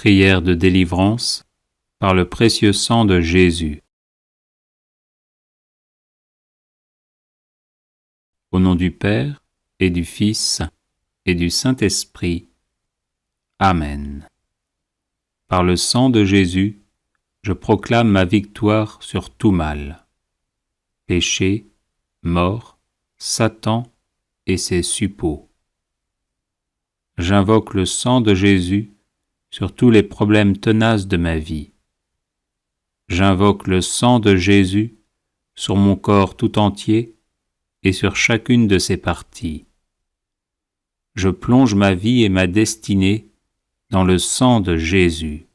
Prière de délivrance par le précieux sang de Jésus. Au nom du Père et du Fils et du Saint-Esprit. Amen. Par le sang de Jésus, je proclame ma victoire sur tout mal. Péché, mort, Satan et ses suppôts. J'invoque le sang de Jésus sur tous les problèmes tenaces de ma vie. J'invoque le sang de Jésus sur mon corps tout entier et sur chacune de ses parties. Je plonge ma vie et ma destinée dans le sang de Jésus.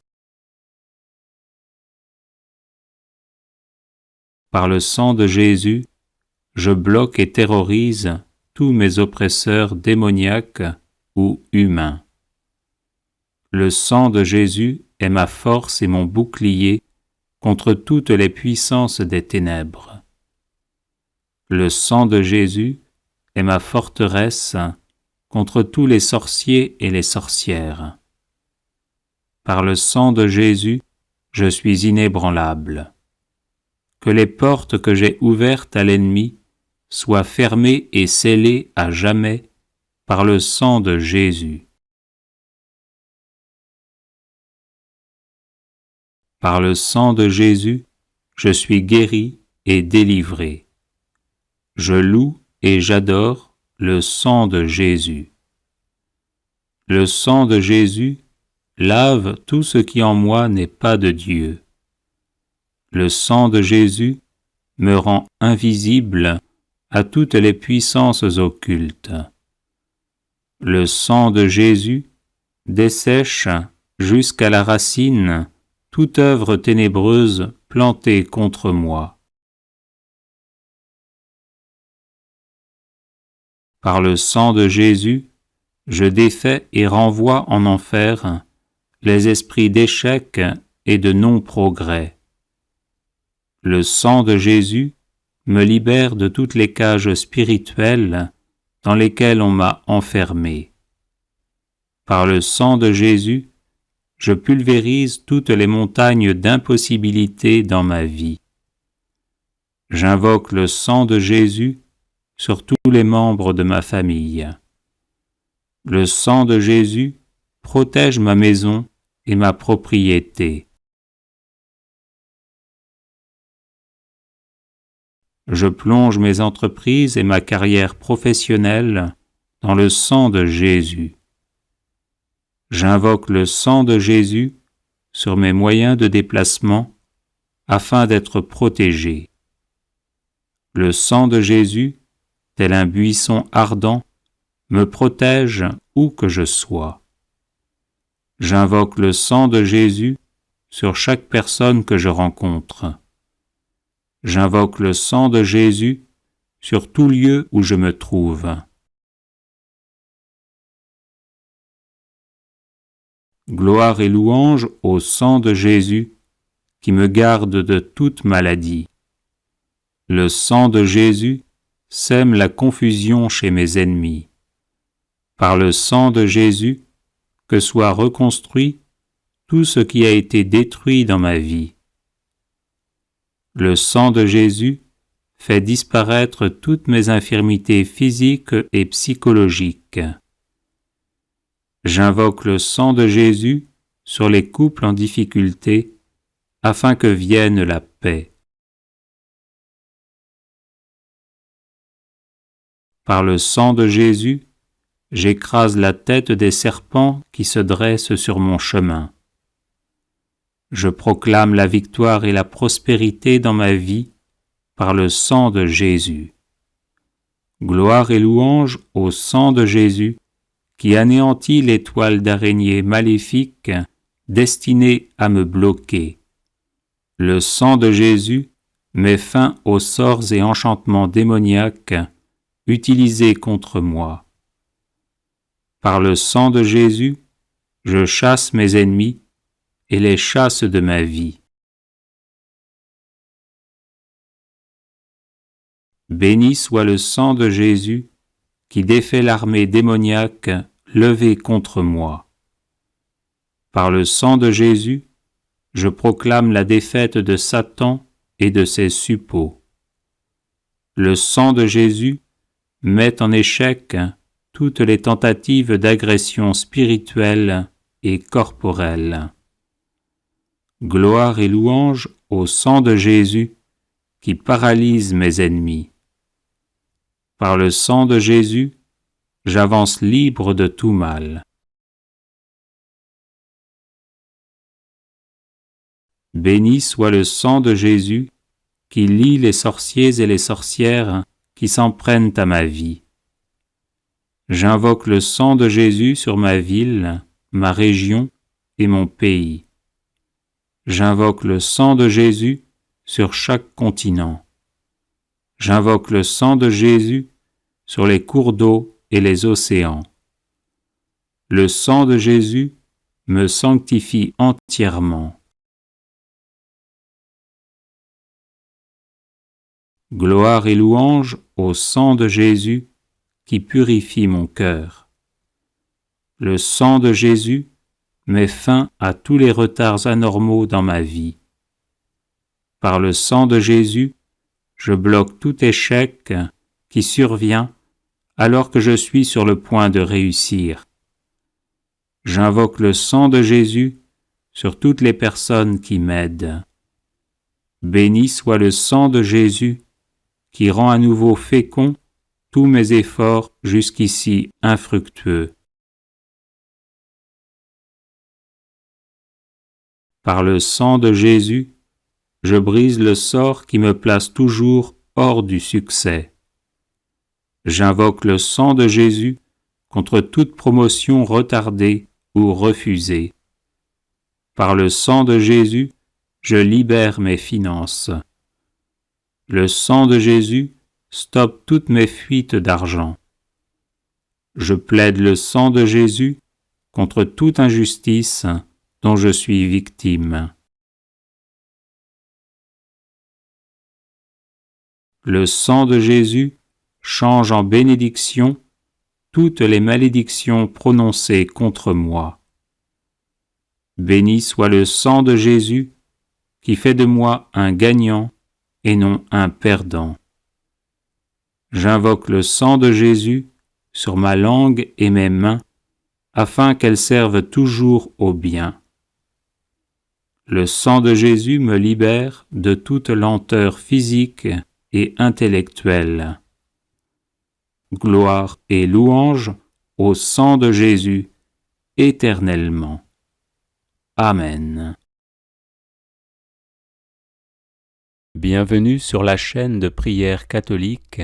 Par le sang de Jésus, je bloque et terrorise tous mes oppresseurs démoniaques ou humains. Le sang de Jésus est ma force et mon bouclier contre toutes les puissances des ténèbres. Le sang de Jésus est ma forteresse contre tous les sorciers et les sorcières. Par le sang de Jésus, je suis inébranlable. Que les portes que j'ai ouvertes à l'ennemi soient fermées et scellées à jamais par le sang de Jésus. Par le sang de Jésus, je suis guéri et délivré. Je loue et j'adore le sang de Jésus. Le sang de Jésus lave tout ce qui en moi n'est pas de Dieu. Le sang de Jésus me rend invisible à toutes les puissances occultes. Le sang de Jésus dessèche jusqu'à la racine toute œuvre ténébreuse plantée contre moi. Par le sang de Jésus, je défais et renvoie en enfer les esprits d'échec et de non-progrès. Le sang de Jésus me libère de toutes les cages spirituelles dans lesquelles on m'a enfermé. Par le sang de Jésus, je pulvérise toutes les montagnes d'impossibilités dans ma vie. J'invoque le sang de Jésus sur tous les membres de ma famille. Le sang de Jésus protège ma maison et ma propriété. Je plonge mes entreprises et ma carrière professionnelle dans le sang de Jésus. J'invoque le sang de Jésus sur mes moyens de déplacement afin d'être protégé. Le sang de Jésus, tel un buisson ardent, me protège où que je sois. J'invoque le sang de Jésus sur chaque personne que je rencontre. J'invoque le sang de Jésus sur tout lieu où je me trouve. Gloire et louange au sang de Jésus qui me garde de toute maladie. Le sang de Jésus sème la confusion chez mes ennemis. Par le sang de Jésus, que soit reconstruit tout ce qui a été détruit dans ma vie. Le sang de Jésus fait disparaître toutes mes infirmités physiques et psychologiques. J'invoque le sang de Jésus sur les couples en difficulté afin que vienne la paix. Par le sang de Jésus, j'écrase la tête des serpents qui se dressent sur mon chemin. Je proclame la victoire et la prospérité dans ma vie par le sang de Jésus. Gloire et louange au sang de Jésus qui anéantit les toiles d'araignée maléfiques destinées à me bloquer. Le sang de Jésus met fin aux sorts et enchantements démoniaques utilisés contre moi. Par le sang de Jésus, je chasse mes ennemis et les chasse de ma vie. Béni soit le sang de Jésus qui défait l'armée démoniaque levée contre moi. Par le sang de Jésus, je proclame la défaite de Satan et de ses suppôts. Le sang de Jésus met en échec toutes les tentatives d'agression spirituelle et corporelle. Gloire et louange au sang de Jésus qui paralyse mes ennemis. Par le sang de Jésus, j'avance libre de tout mal. Béni soit le sang de Jésus qui lie les sorciers et les sorcières qui s'en prennent à ma vie. J'invoque le sang de Jésus sur ma ville, ma région et mon pays. J'invoque le sang de Jésus sur chaque continent. J'invoque le sang de Jésus sur les cours d'eau et les océans. Le sang de Jésus me sanctifie entièrement. Gloire et louange au sang de Jésus qui purifie mon cœur. Le sang de Jésus met fin à tous les retards anormaux dans ma vie. Par le sang de Jésus, je bloque tout échec qui survient alors que je suis sur le point de réussir. J'invoque le sang de Jésus sur toutes les personnes qui m'aident. Béni soit le sang de Jésus qui rend à nouveau fécond tous mes efforts jusqu'ici infructueux. Par le sang de Jésus, je brise le sort qui me place toujours hors du succès. J'invoque le sang de Jésus contre toute promotion retardée ou refusée. Par le sang de Jésus, je libère mes finances. Le sang de Jésus stoppe toutes mes fuites d'argent. Je plaide le sang de Jésus contre toute injustice dont je suis victime. Le sang de Jésus change en bénédiction toutes les malédictions prononcées contre moi. Béni soit le sang de Jésus qui fait de moi un gagnant et non un perdant. J'invoque le sang de Jésus sur ma langue et mes mains afin qu'elles servent toujours au bien. Le sang de Jésus me libère de toute lenteur physique et intellectuelle. Gloire et louange au sang de Jésus éternellement. Amen. Bienvenue sur la chaîne de prière catholique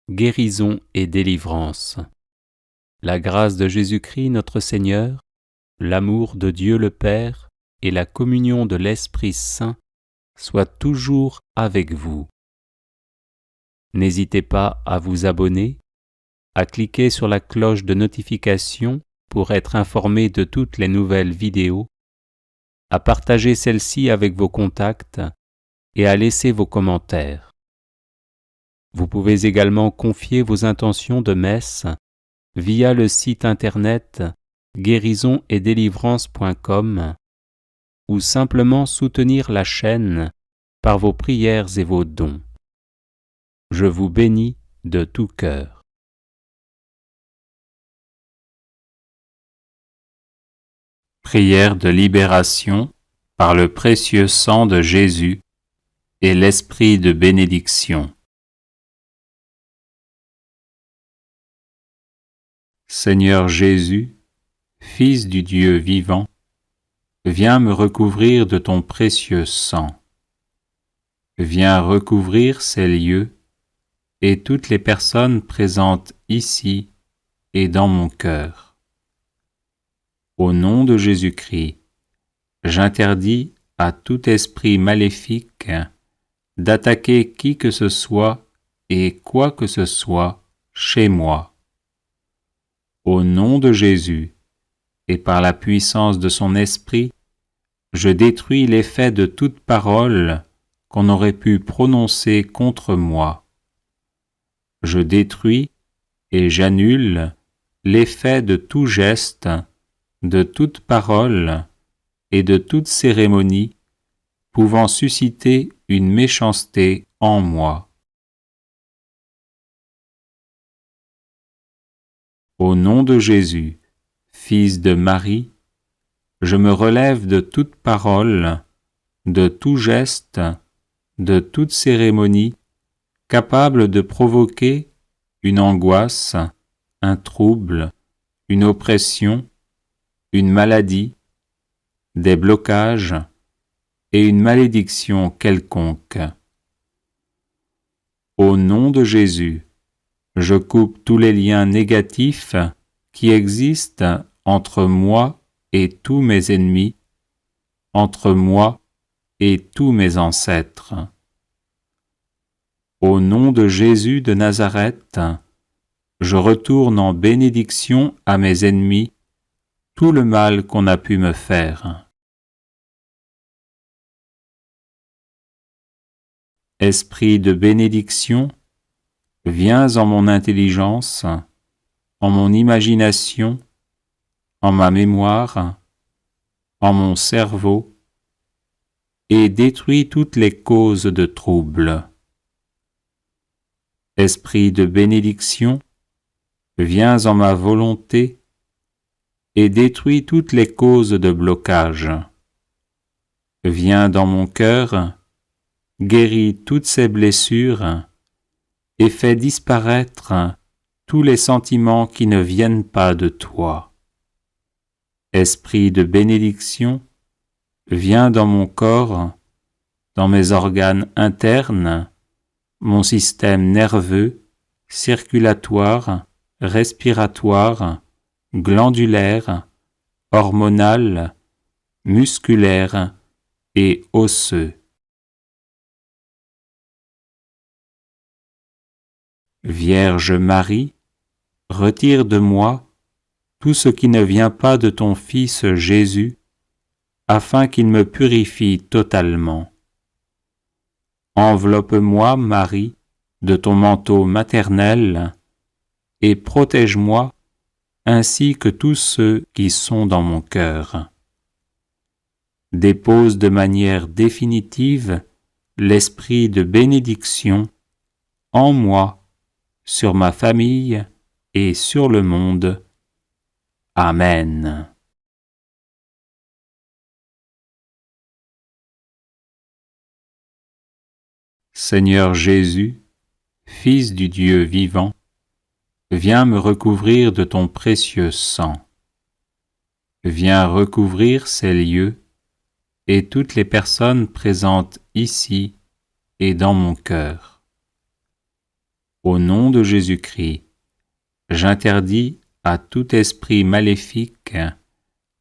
Guérison et délivrance. La grâce de Jésus-Christ notre Seigneur, l'amour de Dieu le Père et la communion de l'Esprit Saint soient toujours avec vous. N'hésitez pas à vous abonner, à cliquer sur la cloche de notification pour être informé de toutes les nouvelles vidéos, à partager celle-ci avec vos contacts et à laisser vos commentaires. Vous pouvez également confier vos intentions de messe via le site internet guérisonetdélivrance.com ou simplement soutenir la chaîne par vos prières et vos dons. Je vous bénis de tout cœur. Prière de libération par le précieux sang de Jésus et l'esprit de bénédiction. Seigneur Jésus, Fils du Dieu vivant, viens me recouvrir de ton précieux sang. Viens recouvrir ces lieux et toutes les personnes présentes ici et dans mon cœur. Au nom de Jésus-Christ, j'interdis à tout esprit maléfique d'attaquer qui que ce soit et quoi que ce soit chez moi. Au nom de Jésus, et par la puissance de son esprit, je détruis l'effet de toute parole qu'on aurait pu prononcer contre moi. Je détruis et j'annule l'effet de tout geste, de toute parole et de toute cérémonie pouvant susciter une méchanceté en moi. Au nom de Jésus, Fils de Marie, je me relève de toute parole, de tout geste, de toute cérémonie capable de provoquer une angoisse, un trouble, une oppression, une maladie, des blocages et une malédiction quelconque. Au nom de Jésus, je coupe tous les liens négatifs qui existent entre moi et tous mes ennemis, entre moi et tous mes ancêtres. Au nom de Jésus de Nazareth, je retourne en bénédiction à mes ennemis tout le mal qu'on a pu me faire. Esprit de bénédiction, viens en mon intelligence, en mon imagination, en ma mémoire, en mon cerveau, et détruis toutes les causes de trouble. Esprit de bénédiction, viens en ma volonté, et détruis toutes les causes de blocage. Viens dans mon cœur, guéris toutes ces blessures, et fais disparaître tous les sentiments qui ne viennent pas de toi. Esprit de bénédiction, viens dans mon corps, dans mes organes internes, mon système nerveux, circulatoire, respiratoire, glandulaire, hormonal, musculaire et osseux. Vierge Marie, retire de moi tout ce qui ne vient pas de ton Fils Jésus, afin qu'il me purifie totalement. Enveloppe-moi, Marie, de ton manteau maternel, et protège-moi ainsi que tous ceux qui sont dans mon cœur. Dépose de manière définitive l'esprit de bénédiction en moi, sur ma famille et sur le monde. Amen. Seigneur Jésus, Fils du Dieu vivant, viens me recouvrir de ton précieux sang. Viens recouvrir ces lieux et toutes les personnes présentes ici et dans mon cœur. Au nom de Jésus-Christ, j'interdis à tout esprit maléfique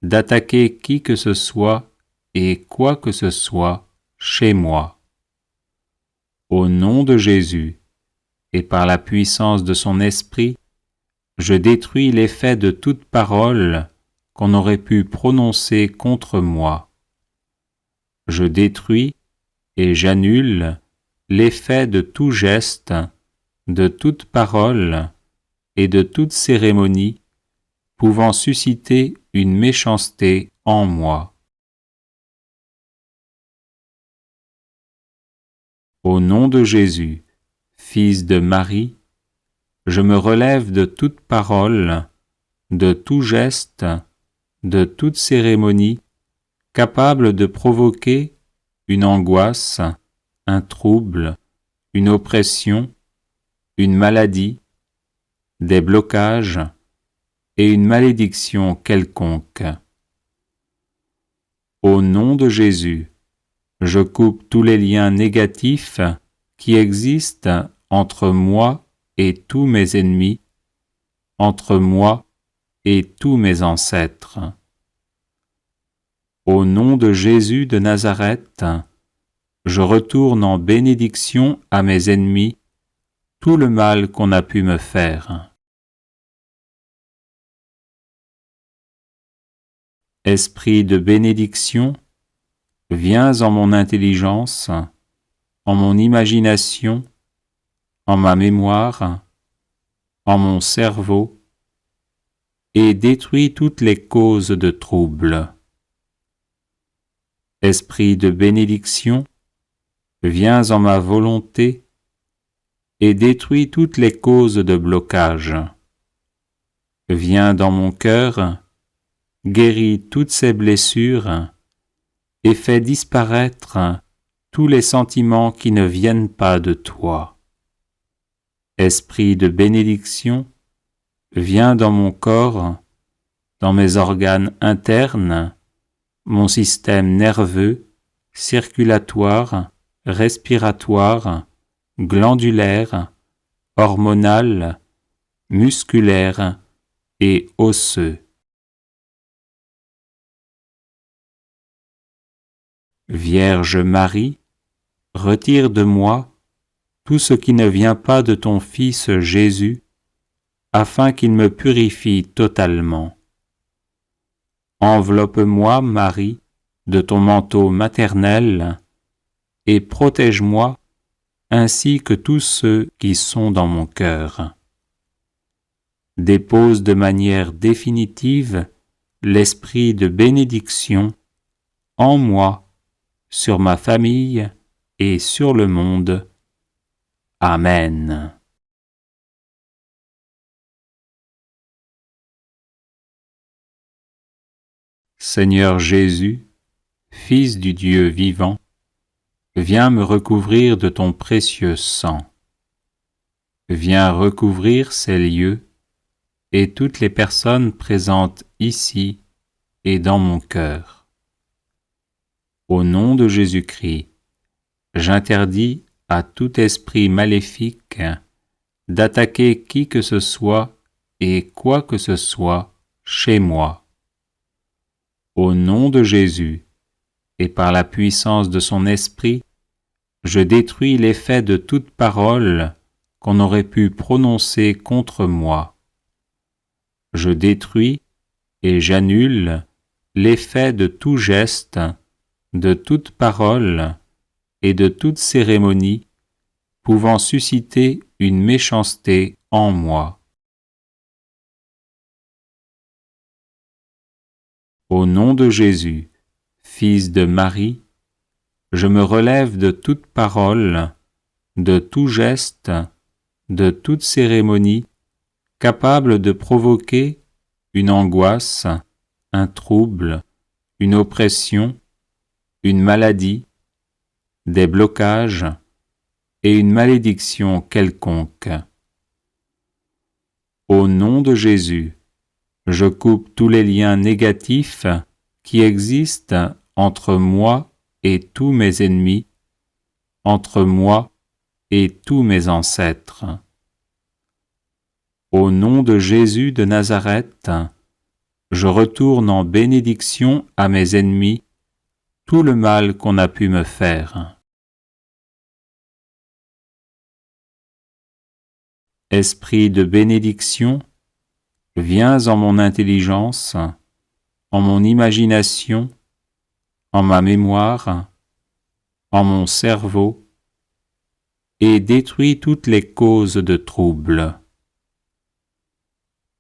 d'attaquer qui que ce soit et quoi que ce soit chez moi. Au nom de Jésus, et par la puissance de son esprit, je détruis l'effet de toute parole qu'on aurait pu prononcer contre moi. Je détruis et j'annule l'effet de tout geste, de toute parole et de toute cérémonie pouvant susciter une méchanceté en moi. Au nom de Jésus, Fils de Marie, je me relève de toute parole, de tout geste, de toute cérémonie capable de provoquer une angoisse, un trouble, une oppression, une maladie, des blocages et une malédiction quelconque. Au nom de Jésus, je coupe tous les liens négatifs qui existent entre moi et tous mes ennemis, entre moi et tous mes ancêtres. Au nom de Jésus de Nazareth, je retourne en bénédiction à mes ennemis tout le mal qu'on a pu me faire. Esprit de bénédiction, viens en mon intelligence, en mon imagination, en ma mémoire, en mon cerveau, et détruis toutes les causes de trouble. Esprit de bénédiction, viens en ma volonté et détruis toutes les causes de blocage. Viens dans mon cœur, guéris toutes ces blessures et fais disparaître tous les sentiments qui ne viennent pas de toi. Esprit de bénédiction, viens dans mon corps, dans mes organes internes, mon système nerveux, circulatoire, respiratoire, glandulaire, hormonal, musculaire et osseux. Vierge Marie, retire de moi tout ce qui ne vient pas de ton Fils Jésus, afin qu'il me purifie totalement. Enveloppe-moi, Marie, de ton manteau maternel, et protège-moi ainsi que tous ceux qui sont dans mon cœur. Dépose de manière définitive l'esprit de bénédiction en moi, sur ma famille et sur le monde. Amen. Seigneur Jésus, Fils du Dieu vivant, viens me recouvrir de ton précieux sang. Viens recouvrir ces lieux et toutes les personnes présentes ici et dans mon cœur. Au nom de Jésus-Christ, j'interdis à tout esprit maléfique d'attaquer qui que ce soit et quoi que ce soit chez moi. Au nom de Jésus, et par la puissance de son esprit, je détruis l'effet de toute parole qu'on aurait pu prononcer contre moi. Je détruis et j'annule l'effet de tout geste, de toute parole et de toute cérémonie pouvant susciter une méchanceté en moi. Au nom de Jésus, Fils de Marie, je me relève de toute parole, de tout geste, de toute cérémonie capable de provoquer une angoisse, un trouble, une oppression, une maladie, des blocages et une malédiction quelconque. Au nom de Jésus, je coupe tous les liens négatifs qui existent entre moi et tous mes ennemis, entre moi et tous mes ancêtres. Au nom de Jésus de Nazareth, je retourne en bénédiction à mes ennemis tout le mal qu'on a pu me faire. Esprit de bénédiction, viens en mon intelligence, en mon imagination, en ma mémoire, en mon cerveau, et détruis toutes les causes de trouble.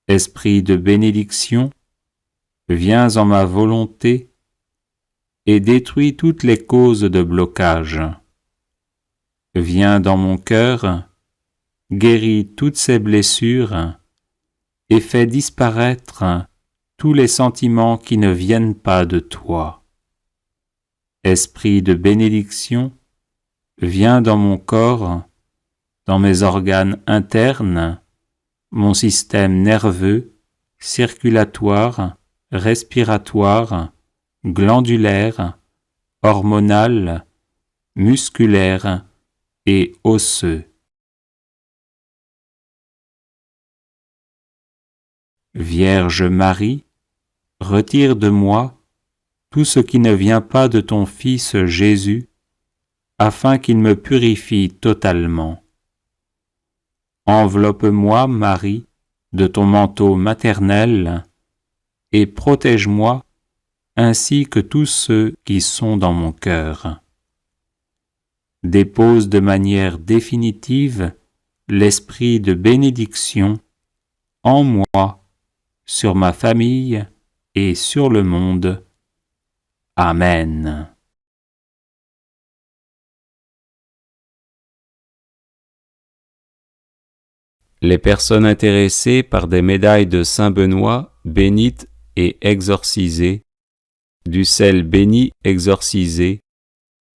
Esprit de bénédiction, viens en ma volonté et détruis toutes les causes de blocage. Viens dans mon cœur, guéris toutes ces blessures et fais disparaître tous les sentiments qui ne viennent pas de toi. Esprit de bénédiction, viens dans mon corps, dans mes organes internes, mon système nerveux, circulatoire, respiratoire, glandulaire, hormonal, musculaire et osseux. Vierge Marie, retire de moi tout ce qui ne vient pas de ton Fils Jésus, afin qu'il me purifie totalement. Enveloppe-moi, Marie, de ton manteau maternel, et protège-moi ainsi que tous ceux qui sont dans mon cœur. Dépose de manière définitive l'esprit de bénédiction en moi, sur ma famille et sur le monde. Amen. Les personnes intéressées par des médailles de Saint-Benoît bénites et exorcisées, du sel béni exorcisé,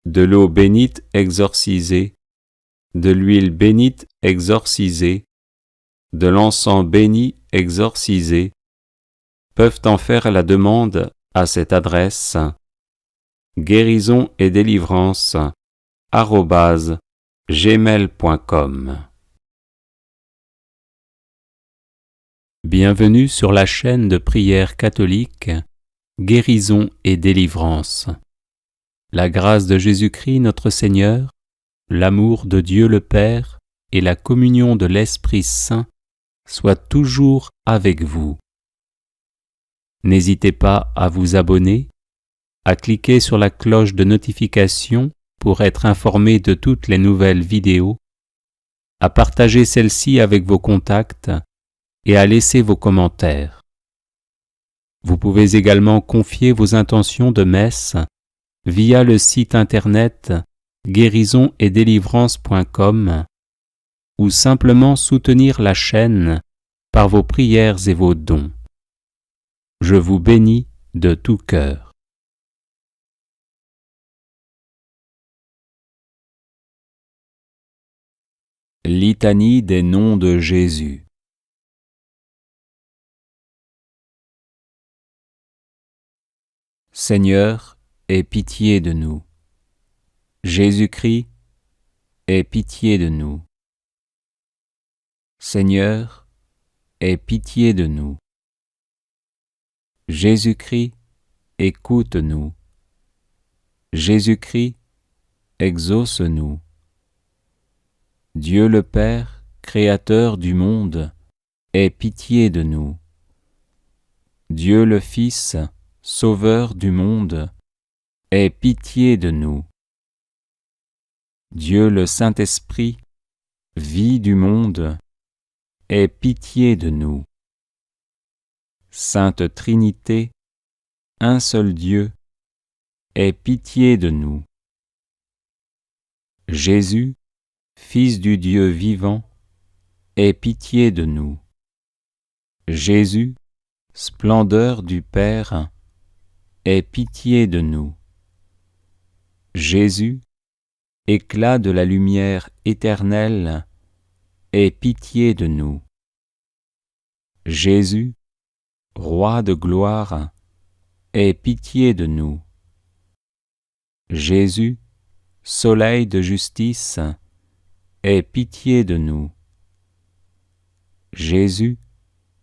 de l'eau bénite exorcisée, de l'huile bénite exorcisée, de l'encens béni exorcisé, peuvent en faire la demande à cette adresse guérison et délivrance @gmail.com. Bienvenue sur la chaîne de prière catholique Guérison et délivrance. La grâce de Jésus-Christ notre Seigneur, l'amour de Dieu le Père et la communion de l'Esprit Saint soient toujours avec vous. N'hésitez pas à vous abonner, à cliquer sur la cloche de notification pour être informé de toutes les nouvelles vidéos, à partager celle-ci avec vos contacts et à laisser vos commentaires. Vous pouvez également confier vos intentions de messe via le site internet guérisonetdélivrance.com ou simplement soutenir la chaîne par vos prières et vos dons. Je vous bénis de tout cœur. Litanie des noms de Jésus. Seigneur, aie pitié de nous. Jésus-Christ, aie pitié de nous. Seigneur, aie pitié de nous. Jésus-Christ, écoute-nous. Jésus-Christ, exauce-nous. Dieu le Père, Créateur du monde, aie pitié de nous. Dieu le Fils, Sauveur du monde, aie pitié de nous. Dieu le Saint-Esprit, vie du monde, aie pitié de nous. Sainte Trinité, un seul Dieu, aie pitié de nous. Jésus, Fils du Dieu vivant, aie pitié de nous. Jésus, splendeur du Père, aie pitié de nous. Jésus, éclat de la lumière éternelle, aie pitié de nous. Jésus, Roi de gloire, aie pitié de nous. Jésus, Soleil de justice, aie pitié de nous. Jésus,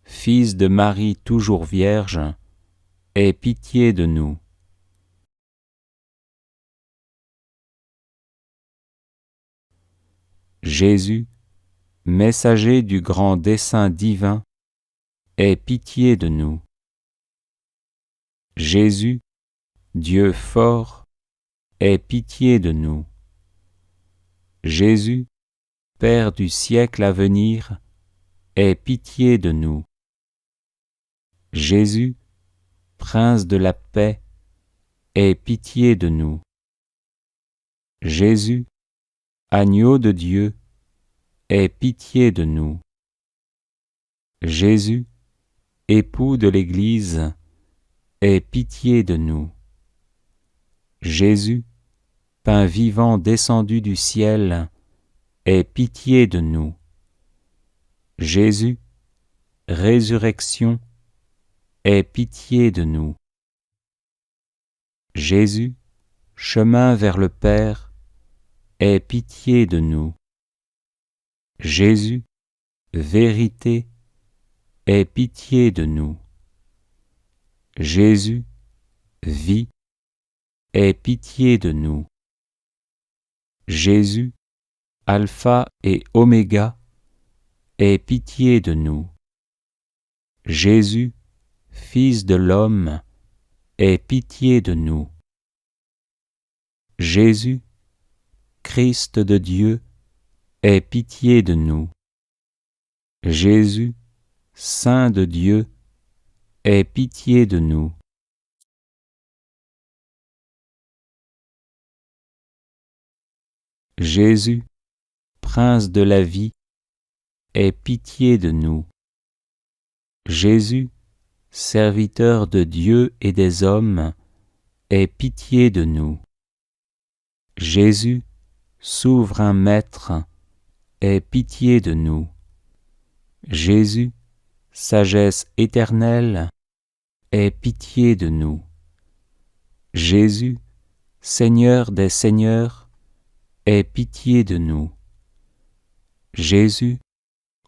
Fils de Marie toujours vierge, aie pitié de nous. Jésus, messager du grand dessein divin, aie pitié de nous. Jésus, Dieu fort, aie pitié de nous. Jésus, Père du siècle à venir, aie pitié de nous. Jésus, Prince de la paix, aie pitié de nous. Jésus, Agneau de Dieu, aie pitié de nous. Jésus, Époux de l'Église, aie pitié de nous. Jésus, Pain vivant descendu du ciel, aie pitié de nous. Jésus, Résurrection, aie pitié de nous. Jésus, Chemin vers le Père, aie pitié de nous. Jésus, Vérité, aie pitié de nous. Jésus, Vie, aie pitié de nous. Jésus, Alpha et Oméga, aie pitié de nous. Jésus, Fils de l'homme, aie pitié de nous. Jésus, Christ de Dieu, aie pitié de nous. Jésus, Saint de Dieu, aie pitié de nous. Jésus, Prince de la vie, aie pitié de nous. Jésus, serviteur de Dieu et des hommes, aie pitié de nous. Jésus, souverain Maître, aie pitié de nous. Jésus, sagesse éternelle, aie pitié de nous. Jésus, Seigneur des Seigneurs, aie pitié de nous. Jésus,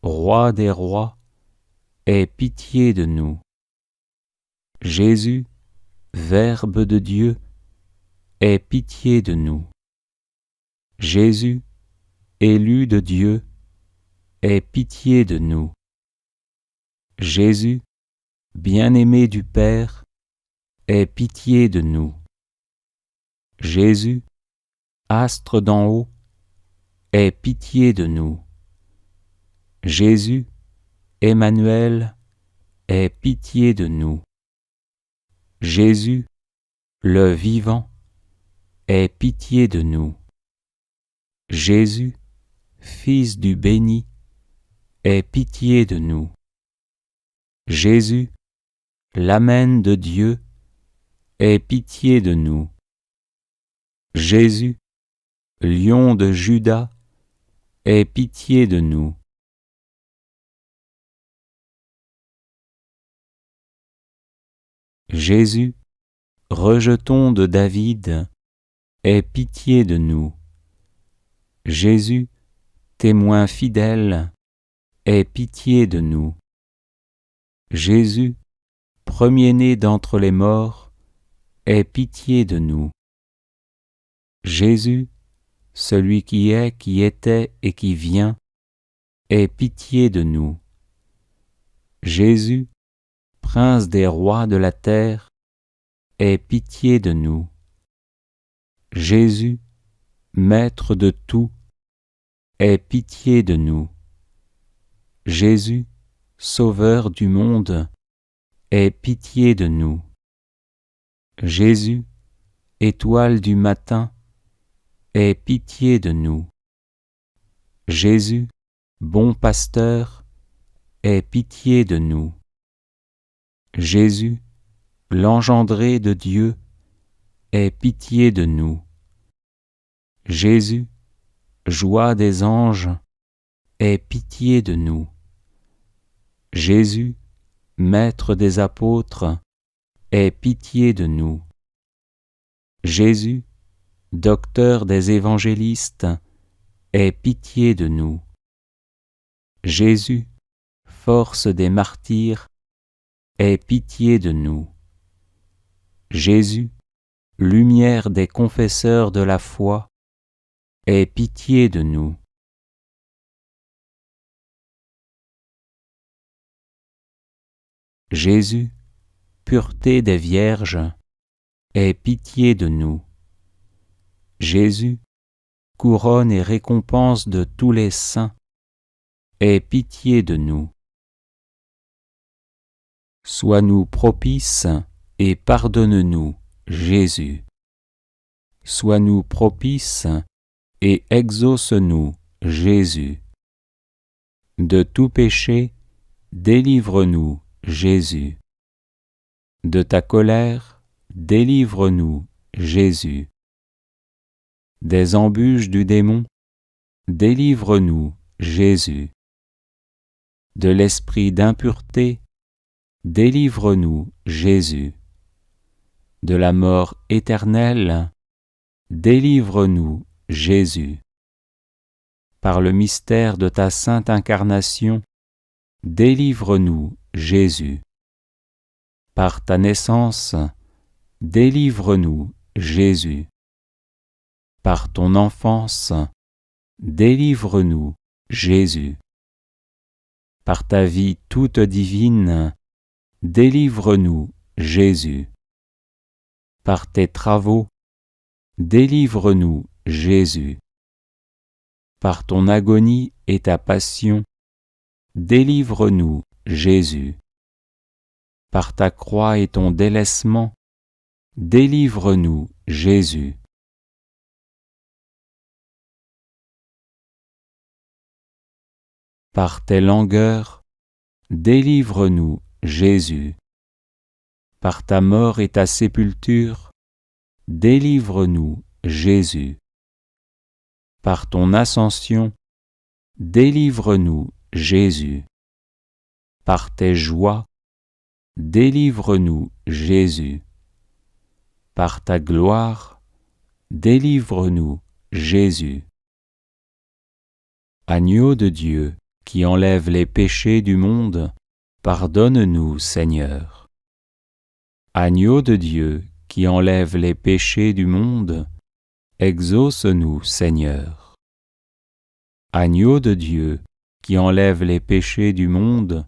Roi des rois, aie pitié de nous. Jésus, Verbe de Dieu, aie pitié de nous. Jésus, élu de Dieu, aie pitié de nous. Jésus, bien-aimé du Père, aie pitié de nous. Jésus, astre d'en haut, aie pitié de nous. Jésus, Emmanuel, aie pitié de nous. Jésus, le vivant, aie pitié de nous. Jésus, Fils du béni, aie pitié de nous. Jésus, l'Amen de Dieu, aie pitié de nous. Jésus, Lion de Juda, aie pitié de nous. Jésus, rejeton de David, aie pitié de nous. Jésus, témoin fidèle, aie pitié de nous. Jésus, premier-né d'entre les morts, aie pitié de nous. Jésus, celui qui est, qui était et qui vient, aie pitié de nous. Jésus, Prince des rois de la terre, aie pitié de nous. Jésus, Maître de tout, aie pitié de nous. Jésus, Sauveur du monde, aie pitié de nous. Jésus, Étoile du matin, aie pitié de nous. Jésus, Bon pasteur, aie pitié de nous. Jésus, l'engendré de Dieu, aie pitié de nous. Jésus, joie des anges, aie pitié de nous. Jésus, Maître des apôtres, aie pitié de nous. Jésus, Docteur des évangélistes, aie pitié de nous. Jésus, Force des martyrs, aie pitié de nous. Jésus, Lumière des confesseurs de la foi, aie pitié de nous. Jésus, Pureté des vierges, aie pitié de nous. Jésus, Couronne et récompense de tous les saints, aie pitié de nous. Sois-nous propice et pardonne-nous, Jésus. Sois-nous propice et exauce-nous, Jésus. De tout péché, délivre-nous, Jésus. De ta colère, délivre-nous, Jésus. Des embûches du démon, délivre-nous, Jésus. De l'esprit d'impureté, délivre-nous, Jésus. De la mort éternelle, délivre-nous, Jésus. Par le mystère de ta sainte incarnation, délivre-nous, Jésus. Par ta naissance, délivre-nous, Jésus. Par ton enfance, délivre-nous, Jésus. Par ta vie toute divine, délivre-nous, Jésus. Par tes travaux, délivre-nous, Jésus. Par ton agonie et ta passion, délivre-nous, Jésus. Par ta croix et ton délaissement, délivre-nous, Jésus. Par tes langueurs, délivre-nous, Jésus. Par ta mort et ta sépulture, délivre-nous, Jésus. Par ton ascension, délivre-nous, Jésus. Par tes joies, délivre-nous, Jésus. Par ta gloire, délivre-nous, Jésus. Agneau de Dieu, qui enlève les péchés du monde, pardonne-nous, Seigneur. Agneau de Dieu, qui enlève les péchés du monde, exauce-nous, Seigneur. Agneau de Dieu, qui enlève les péchés du monde,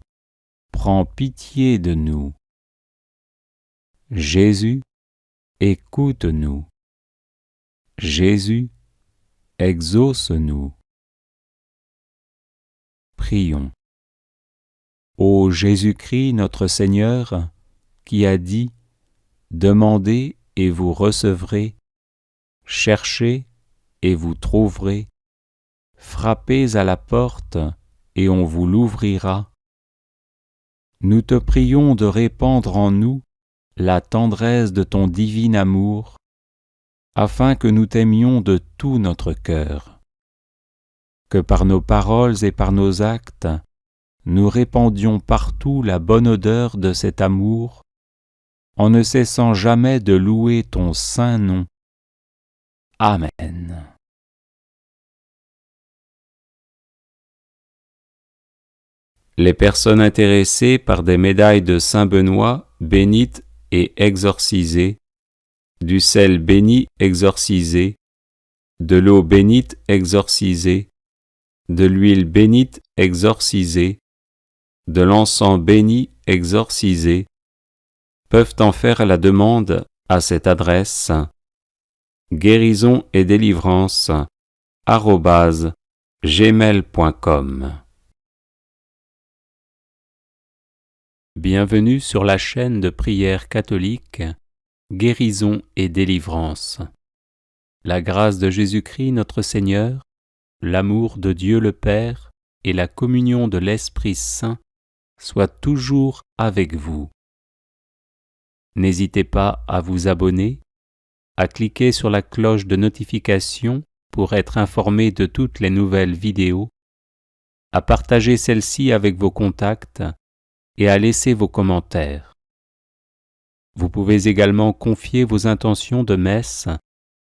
prends pitié de nous. Jésus, écoute-nous. Jésus, exauce-nous. Prions. Ô Jésus-Christ, notre Seigneur, qui a dit « Demandez et vous recevrez, cherchez et vous trouverez, frappez à la porte et on vous l'ouvrira », nous te prions de répandre en nous la tendresse de ton divin amour, afin que nous t'aimions de tout notre cœur. Que par nos paroles et par nos actes, nous répandions partout la bonne odeur de cet amour, en ne cessant jamais de louer ton saint nom. Amen. Les personnes intéressées par des médailles de Saint Benoît bénites et exorcisées, du sel béni exorcisé, de l'eau bénite exorcisée, de l'huile bénite exorcisée, de l'encens béni exorcisé, peuvent en faire la demande à cette adresse guérisonetdélivrance@gmail.com. Bienvenue sur la chaîne de prière catholique Guérison et délivrance. La grâce de Jésus-Christ notre Seigneur, l'amour de Dieu le Père et la communion de l'Esprit Saint soient toujours avec vous. N'hésitez pas à vous abonner, à cliquer sur la cloche de notification pour être informé de toutes les nouvelles vidéos, à partager celle-ci avec vos contacts et à laisser vos commentaires. Vous pouvez également confier vos intentions de messe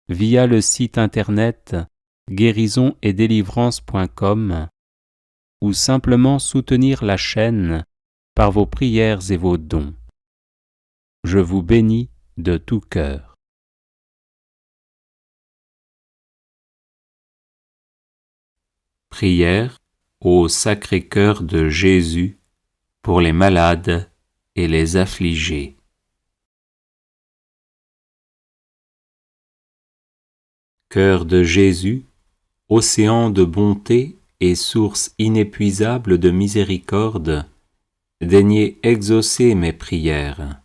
via le site internet guérisonetdélivrance.com ou simplement soutenir la chaîne par vos prières et vos dons. Je vous bénis de tout cœur. Prière au Sacré-Cœur de Jésus pour les malades et les affligés. Cœur de Jésus, océan de bonté et source inépuisable de miséricorde, daignez exaucer mes prières.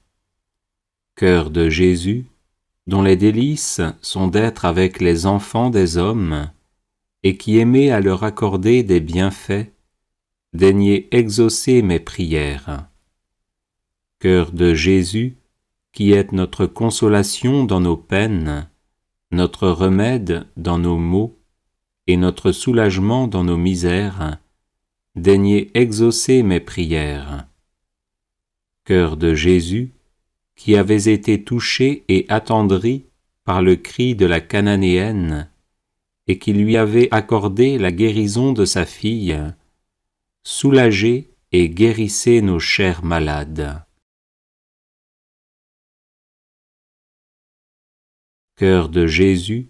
Cœur de Jésus, dont les délices sont d'être avec les enfants des hommes, et qui aimez à leur accorder des bienfaits, daignez exaucer mes prières. Cœur de Jésus, qui êtes notre consolation dans nos peines, notre remède dans nos maux, et notre soulagement dans nos misères, daignez exaucer mes prières. Cœur de Jésus, qui avez été touché et attendri par le cri de la Cananéenne, et qui lui avez accordé la guérison de sa fille, soulagez et guérissez nos chers malades. Cœur de Jésus,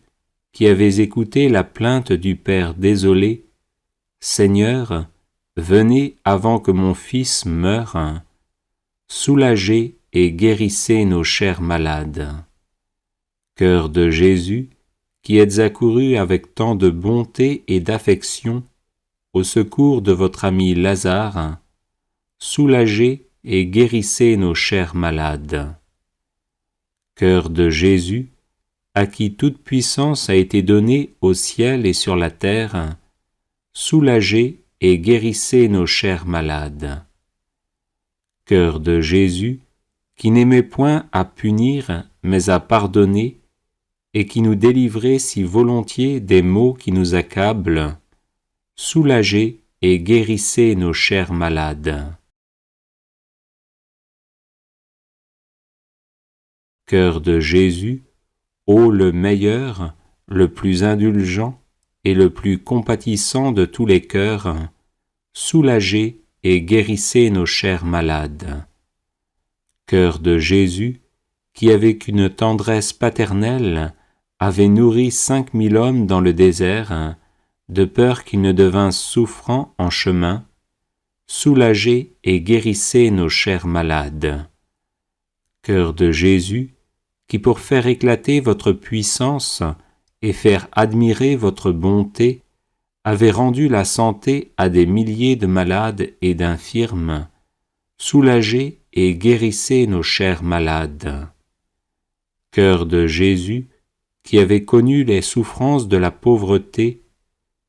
qui avez écouté la plainte du Père désolé, Seigneur, venez avant que mon fils meure, soulagez et guérissez nos chers malades. Cœur de Jésus, qui êtes accouru avec tant de bonté et d'affection au secours de votre ami Lazare, soulagez et guérissez nos chers malades. Cœur de Jésus, à qui toute puissance a été donnée au ciel et sur la terre, soulagez et guérissez nos chers malades. Cœur de Jésus, qui n'aimait point à punir, mais à pardonner, et qui nous délivrait si volontiers des maux qui nous accablent, soulagez et guérissez nos chers malades. Cœur de Jésus, ô le meilleur, le plus indulgent et le plus compatissant de tous les cœurs, soulagez et guérissez nos chers malades. Cœur de Jésus, qui avec une tendresse paternelle avait nourri 5000 hommes dans le désert, de peur qu'ils ne devinssent souffrants en chemin, soulagez et guérissez nos chers malades. Cœur de Jésus, qui pour faire éclater votre puissance et faire admirer votre bonté, avait rendu la santé à des milliers de malades et d'infirmes, soulagez et guérissez nos chers malades. Cœur de Jésus, qui avait connu les souffrances de la pauvreté,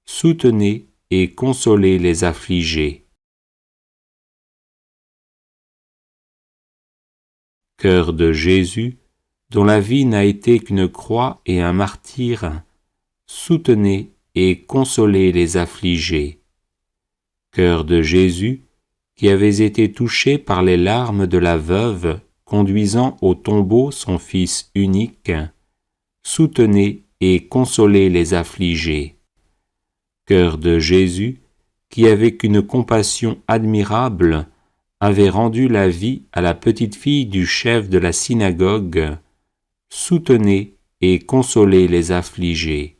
soutenez et consolez les affligés. Cœur de Jésus, dont la vie n'a été qu'une croix et un martyre, soutenez et consolez les affligés. Cœur de Jésus, qui avez été touché par les larmes de la veuve conduisant au tombeau son Fils unique, soutenez et consolez les affligés. Cœur de Jésus, qui avec une compassion admirable avait rendu la vie à la petite fille du chef de la synagogue, soutenez et consolez les affligés.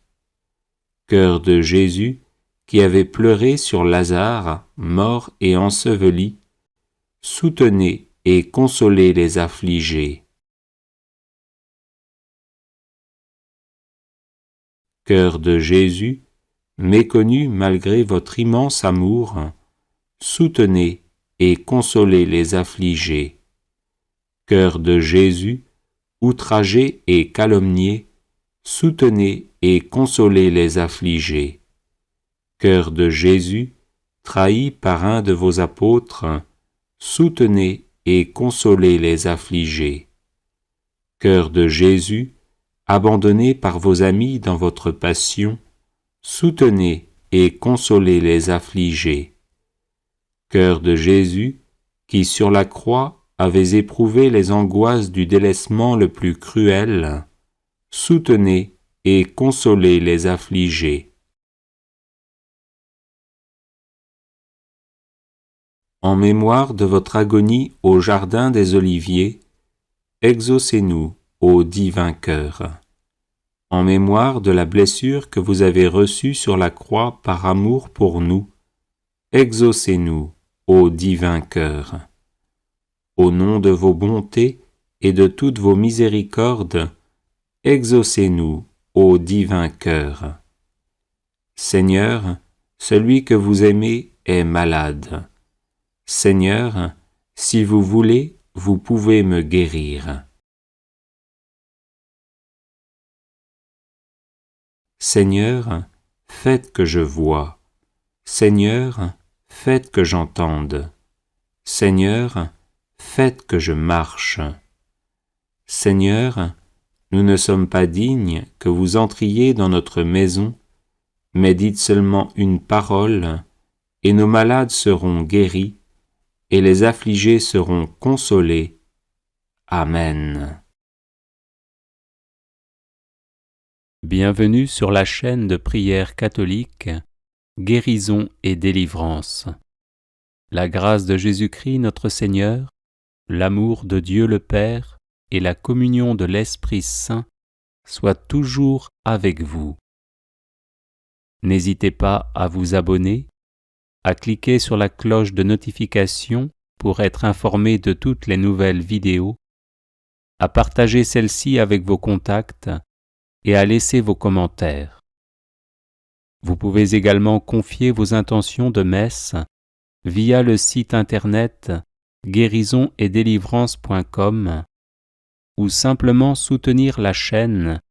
Cœur de Jésus, qui avait pleuré sur Lazare, mort et enseveli, soutenez et consolez les affligés. Cœur de Jésus, méconnu malgré votre immense amour, soutenez et consolez les affligés. Cœur de Jésus, outragé et calomnié, soutenez et consolez les affligés. Cœur de Jésus, trahi par un de vos apôtres, soutenez et consolez les affligés. Cœur de Jésus, abandonné par vos amis dans votre passion, soutenez et consolez les affligés. Cœur de Jésus, qui sur la croix avez éprouvé les angoisses du délaissement le plus cruel, soutenez et consolez les affligés. En mémoire de votre agonie au jardin des Oliviers, exaucez-nous, ô divin cœur. En mémoire de la blessure que vous avez reçue sur la croix par amour pour nous, exaucez-nous, ô divin cœur. Au nom de vos bontés et de toutes vos miséricordes, exaucez-nous, ô divin cœur. Seigneur, celui que vous aimez est malade. Seigneur, si vous voulez, vous pouvez me guérir. Seigneur, faites que je voie. Seigneur, faites que j'entende. Seigneur, faites que je marche. Seigneur, nous ne sommes pas dignes que vous entriez dans notre maison, mais dites seulement une parole, et nos malades seront guéris, et les affligés seront consolés. Amen. Bienvenue sur la chaîne de prière catholique, Guérison et délivrance. La grâce de Jésus-Christ notre Seigneur, l'amour de Dieu le Père et la communion de l'Esprit Saint soient toujours avec vous. N'hésitez pas à vous abonner, à cliquer sur la cloche de notification pour être informé de toutes les nouvelles vidéos, à partager celle-ci avec vos contacts et à laisser vos commentaires. Vous pouvez également confier vos intentions de messe via le site internet guérisonetdélivrance.com ou simplement soutenir la chaîne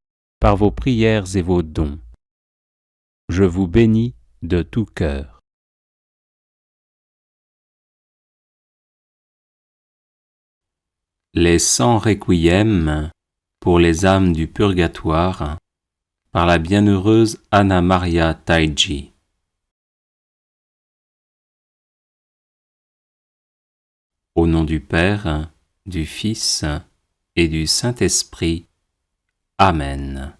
par vos prières et vos dons. Je vous bénis de tout cœur. Les 100 requiem pour les âmes du purgatoire par la bienheureuse Anna Maria Taiji. Au nom du Père, du Fils et du Saint-Esprit. Amen.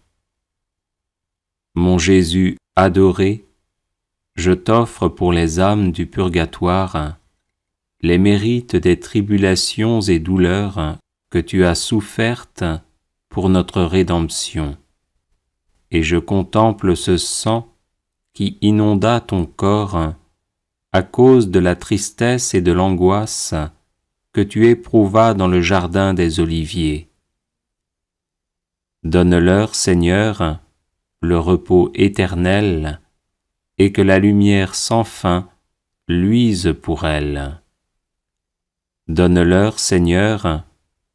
Mon Jésus adoré, je t'offre pour les âmes du purgatoire les mérites des tribulations et douleurs que tu as souffertes pour notre rédemption. Et je contemple ce sang qui inonda ton corps à cause de la tristesse et de l'angoisse que tu éprouvas dans le jardin des Oliviers. Donne-leur, Seigneur, le repos éternel et que la lumière sans fin luise pour elles. Donne-leur, Seigneur,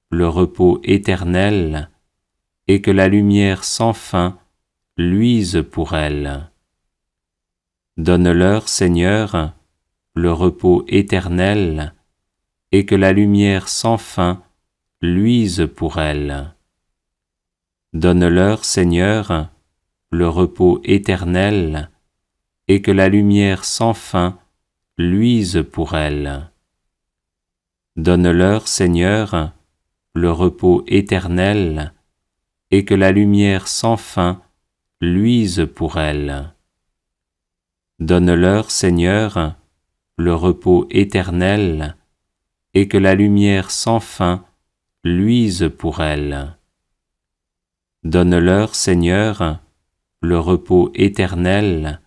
le repos éternel et que la lumière sans fin luise pour elles. Donne-leur, Seigneur, le repos éternel et que la lumière sans fin luise pour elles. Donne-leur, Seigneur, le repos éternel et que la lumière sans fin luise pour elles. Donne-leur, Seigneur, le repos éternel et que la lumière sans fin luise pour elles. Donne-leur, Seigneur, le repos éternel et que la lumière sans fin luise pour elles. Donne-leur, Seigneur, le repos éternel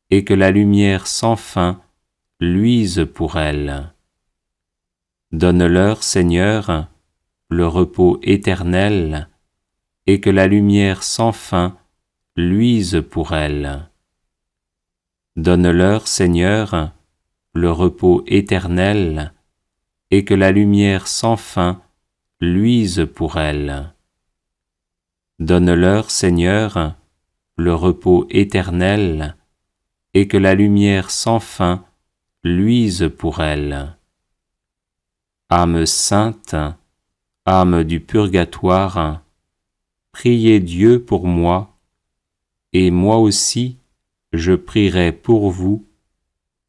et que la lumière sans fin luise pour elles. Donne-leur, Seigneur, le repos éternel et que la lumière sans fin luise pour elles. Donne-leur, Seigneur, le repos éternel et que la lumière sans fin luise pour elles. Donne-leur, Seigneur, le repos éternel et que la lumière sans fin luise pour elles. Âme sainte, âme du purgatoire, priez Dieu pour moi, et moi aussi je prierai pour vous,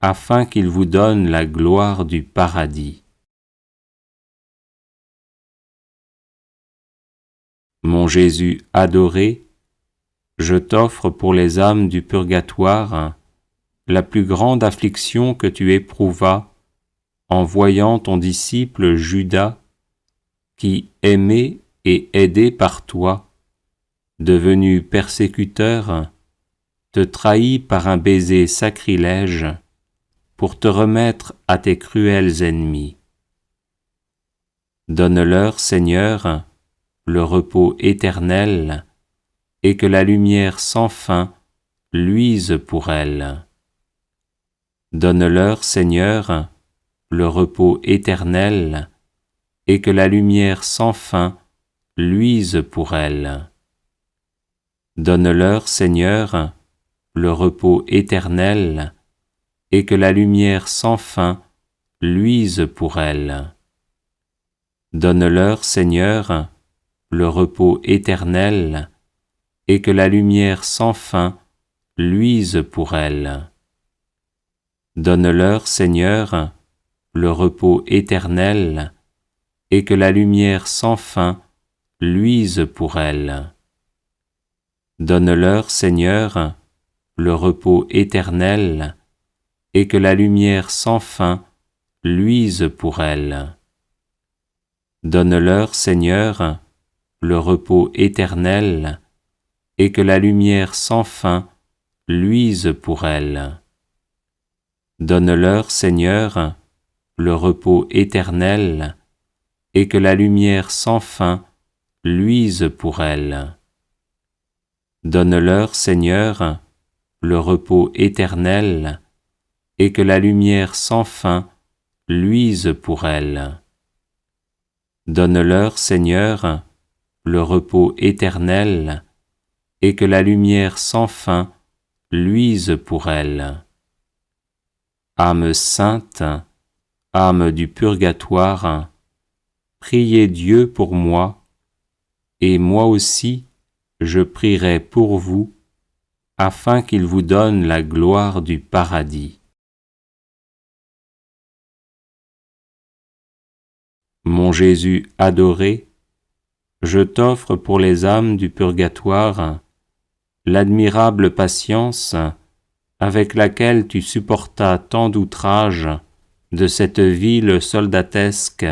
afin qu'il vous donne la gloire du paradis. Mon Jésus adoré, je t'offre pour les âmes du purgatoire la plus grande affliction que tu éprouvas en voyant ton disciple Judas, qui, aimé et aidé par toi, devenu persécuteur, te trahit par un baiser sacrilège pour te remettre à tes cruels ennemis. Donne-leur, Seigneur, le repos éternel et que la lumière sans fin luise pour elles. Donne-leur, Seigneur, le repos éternel et que la lumière sans fin luise pour elles. Donne-leur, Seigneur, le repos éternel et que la lumière sans fin luise pour elles. Donne-leur, Seigneur, le repos éternel et que la lumière sans fin luise pour elles. Donne-leur, Seigneur, le repos éternel et que la lumière sans fin luise pour elles. Donne-leur, Seigneur, le repos éternel et que la lumière sans fin luise pour elles. Donne-leur, Seigneur, le repos éternel et que la lumière sans fin luise pour elles. Donne-leur, Seigneur, le repos éternel et que la lumière sans fin luise pour elles. Donne-leur, Seigneur, le repos éternel et que la lumière sans fin luise pour elles. Donne-leur, Seigneur, le repos éternel et que la lumière sans fin luise pour elles. Âme sainte, âme du purgatoire, priez Dieu pour moi, et moi aussi je prierai pour vous, afin qu'il vous donne la gloire du paradis. Mon Jésus adoré, je t'offre pour les âmes du purgatoire l'admirable patience avec laquelle tu supportas tant d'outrages de cette ville soldatesque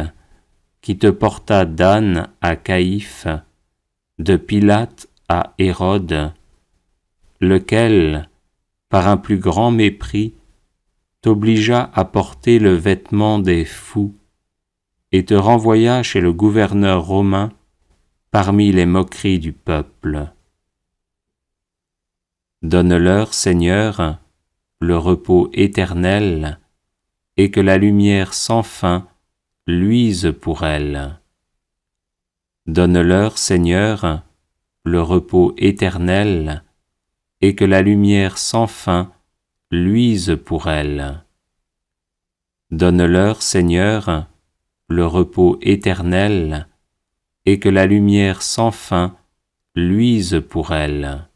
qui te porta d'Anne à Caïphe, de Pilate à Hérode, lequel, par un plus grand mépris, t'obligea à porter le vêtement des fous et te renvoya chez le gouverneur romain parmi les moqueries du peuple. Donne-leur, Seigneur, le repos éternel, et que la lumière sans fin luise pour elles. Donne-leur, Seigneur, le repos éternel, et que la lumière sans fin luise pour elles. Donne-leur, Seigneur, le repos éternel, et que la lumière sans fin luise pour elles.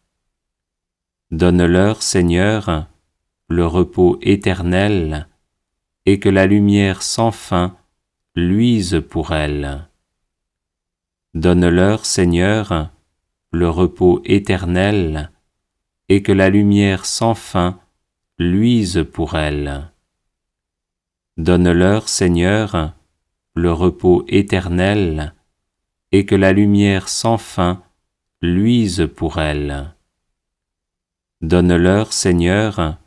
Donne-leur, Seigneur, le repos éternel, et que la lumière sans fin luise pour elles. Donne-leur, Seigneur, le repos éternel, et que la lumière sans fin luise pour elles. Donne-leur, Seigneur, le repos éternel, et que la lumière sans fin luise pour elles. Donne-leur, Seigneur,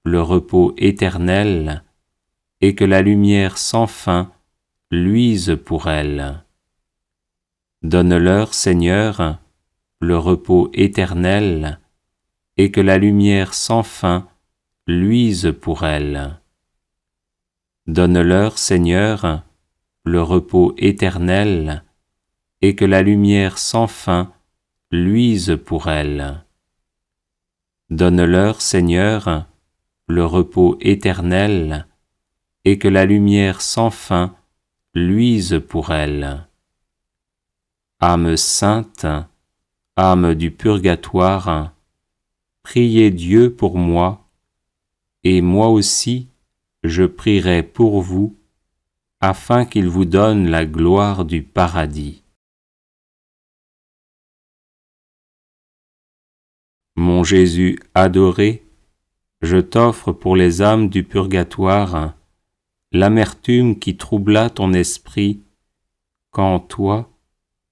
le repos éternel, et que la lumière sans fin luise pour elles. Donne-leur, Seigneur, le repos éternel, et que la lumière sans fin luise pour elles. Donne-leur, Seigneur, le repos éternel, et que la lumière sans fin luise pour elles. Donne-leur, Seigneur, le repos éternel, et que la lumière sans fin luise pour elles. Âme sainte, âme du purgatoire, priez Dieu pour moi, et moi aussi je prierai pour vous, afin qu'il vous donne la gloire du paradis. Mon Jésus adoré, je t'offre pour les âmes du purgatoire l'amertume qui troubla ton esprit quand toi,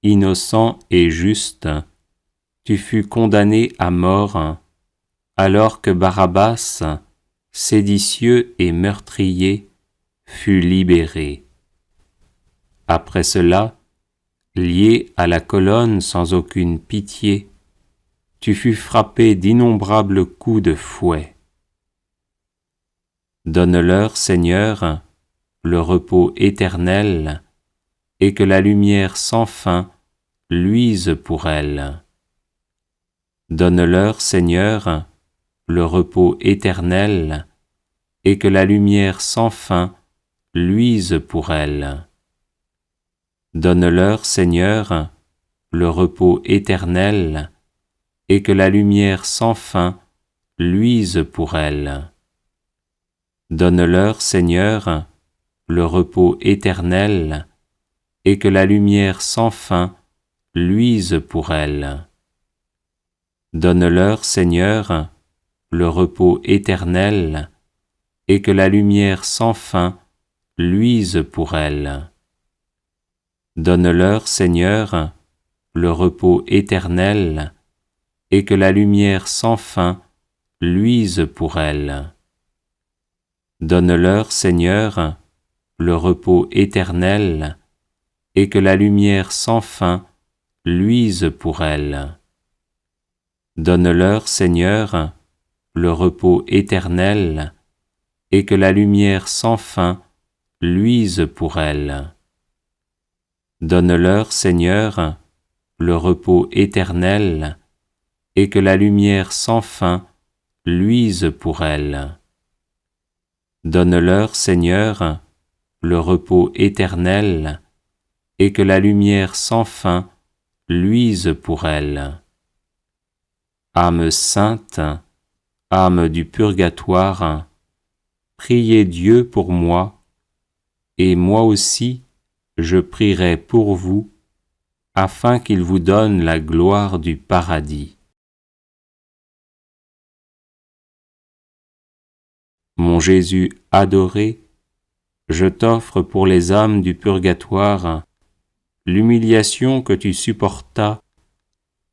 innocent et juste, tu fus condamné à mort, alors que Barabbas, séditieux et meurtrier, fut libéré. Après cela, lié à la colonne sans aucune pitié, tu fus frappé d'innombrables coups de fouet. Donne-leur, Seigneur, le repos éternel, et que la lumière sans fin luise pour elles. Donne-leur, Seigneur, le repos éternel, et que la lumière sans fin luise pour elles. Donne-leur, Seigneur, le repos éternel, et que la lumière sans fin luise pour elles. Donne-leur, Seigneur, le repos éternel, et que la lumière sans fin luise pour elles. Donne-leur, Seigneur, le repos éternel, et que la lumière sans fin luise pour elles. Donne-leur, Seigneur, le repos éternel, et que la lumière sans fin luise pour elles. Donne-leur, Seigneur, le repos éternel, et que la lumière sans fin luise pour elles. Donne-leur, Seigneur, le repos éternel, et que la lumière sans fin luise pour elles. Donne-leur, Seigneur, le repos éternel, et que la lumière sans fin luise pour elles. Donne-leur, Seigneur, le repos éternel, et que la lumière sans fin luise pour elle. Âme sainte, âme du purgatoire, priez Dieu pour moi, et moi aussi je prierai pour vous, afin qu'il vous donne la gloire du paradis. Mon Jésus adoré, je t'offre pour les âmes du purgatoire l'humiliation que tu supportas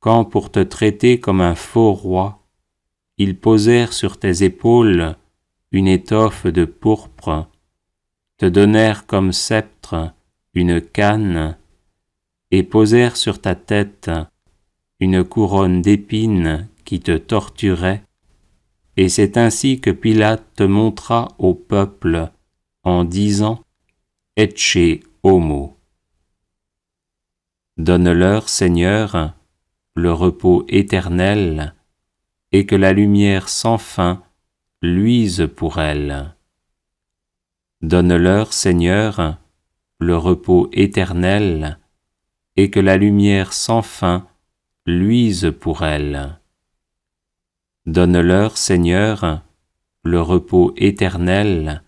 quand, pour te traiter comme un faux roi, ils posèrent sur tes épaules une étoffe de pourpre, te donnèrent comme sceptre une canne et posèrent sur ta tête une couronne d'épines qui te torturait, et c'est ainsi que Pilate te montra au peuple en disant « Ecce homo ». Donne-leur, Seigneur, le repos éternel, et que la lumière sans fin luise pour elle. Donne-leur, Seigneur, le repos éternel, et que la lumière sans fin luise pour elle. Donne-leur, Seigneur, le repos éternel,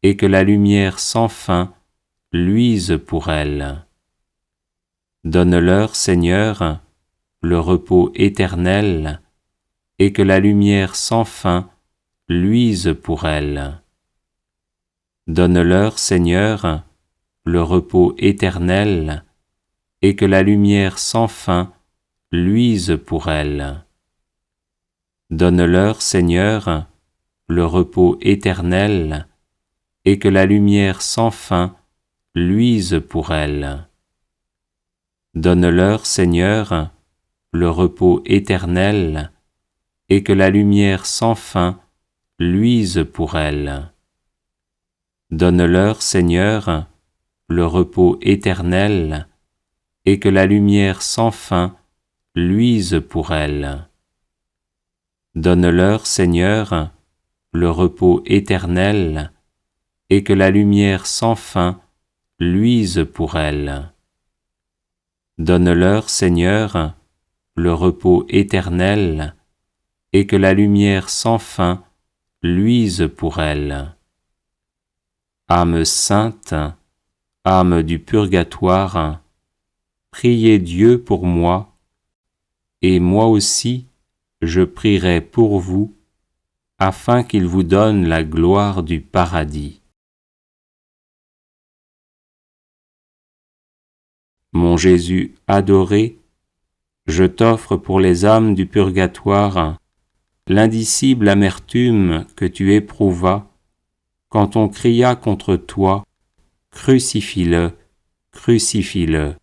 et que la lumière sans fin luise pour elle. Donne-leur, Seigneur, le repos éternel, et que la lumière sans fin luise pour elle. Donne-leur, Seigneur, le repos éternel, et que la lumière sans fin luise pour elle. Donne-leur, Seigneur, le repos éternel, et que la lumière sans fin luise pour elle. Donne-leur, Seigneur, le repos éternel, et que la lumière sans fin luise pour elle. Donne-leur, Seigneur, le repos éternel, et que la lumière sans fin luise pour elle. Donne-leur, Seigneur, le repos éternel, et que la lumière sans fin luise pour elle. Donne-leur, Seigneur, le repos éternel, et que la lumière sans fin luise pour elle. Âme sainte, âme du purgatoire, priez Dieu pour moi, et moi aussi je prierai pour vous, afin qu'il vous donne la gloire du paradis. Mon Jésus adoré, je t'offre pour les âmes du purgatoire l'indicible amertume que tu éprouvas quand on cria contre toi « Crucifie-le, crucifie-le »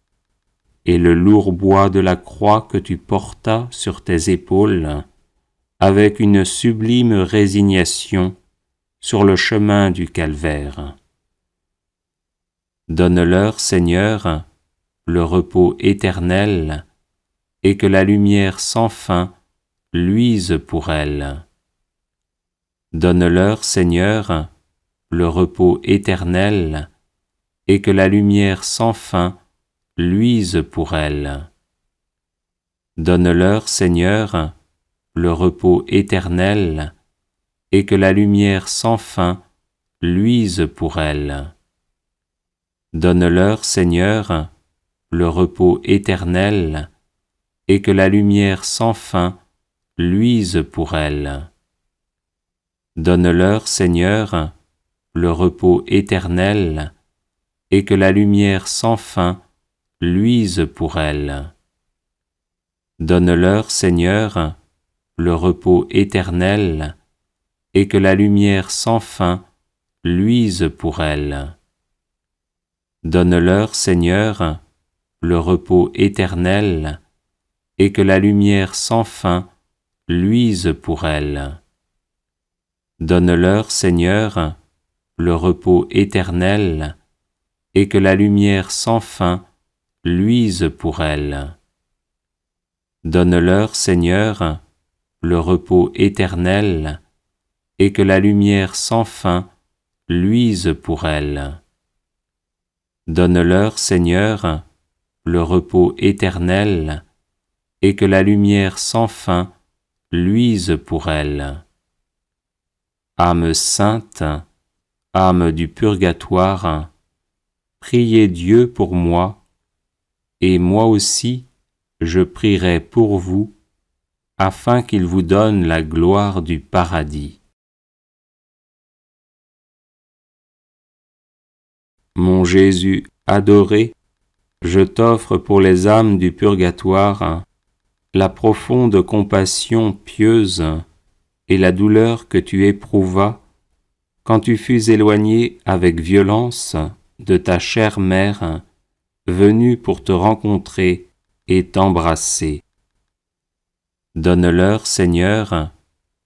et le lourd bois de la croix que tu portas sur tes épaules avec une sublime résignation sur le chemin du calvaire. Donne-leur, Seigneur, le repos éternel, et que la lumière sans fin luise pour elle. Donne-leur, Seigneur, le repos éternel, et que la lumière sans fin luise pour elle. Donne-leur, Seigneur, le repos éternel, et que la lumière sans fin luise pour elle. Donne-leur, Seigneur, le repos éternel, et que la lumière sans fin luise pour elle. Donne-leur, Seigneur, le repos éternel, et que la lumière sans fin luise pour elle. Donne-leur, Seigneur, le repos éternel, et que la lumière sans fin luise pour elle. Donne-leur, Seigneur, le repos éternel, et que la lumière sans fin luise pour elle. Donne-leur, Seigneur, le repos éternel, et que la lumière sans fin luise pour elle. Donne-leur, Seigneur, le repos éternel, et que la lumière sans fin luise pour elle. Donne-leur, Seigneur, le repos éternel, et que la lumière sans fin luise pour elles. Âme sainte, âme du purgatoire, priez Dieu pour moi, et moi aussi je prierai pour vous, afin qu'il vous donne la gloire du paradis. Mon Jésus adoré, je t'offre pour les âmes du purgatoire la profonde compassion pieuse et la douleur que tu éprouvas quand tu fus éloigné avec violence de ta chère mère, venue pour te rencontrer et t'embrasser. Donne-leur, Seigneur,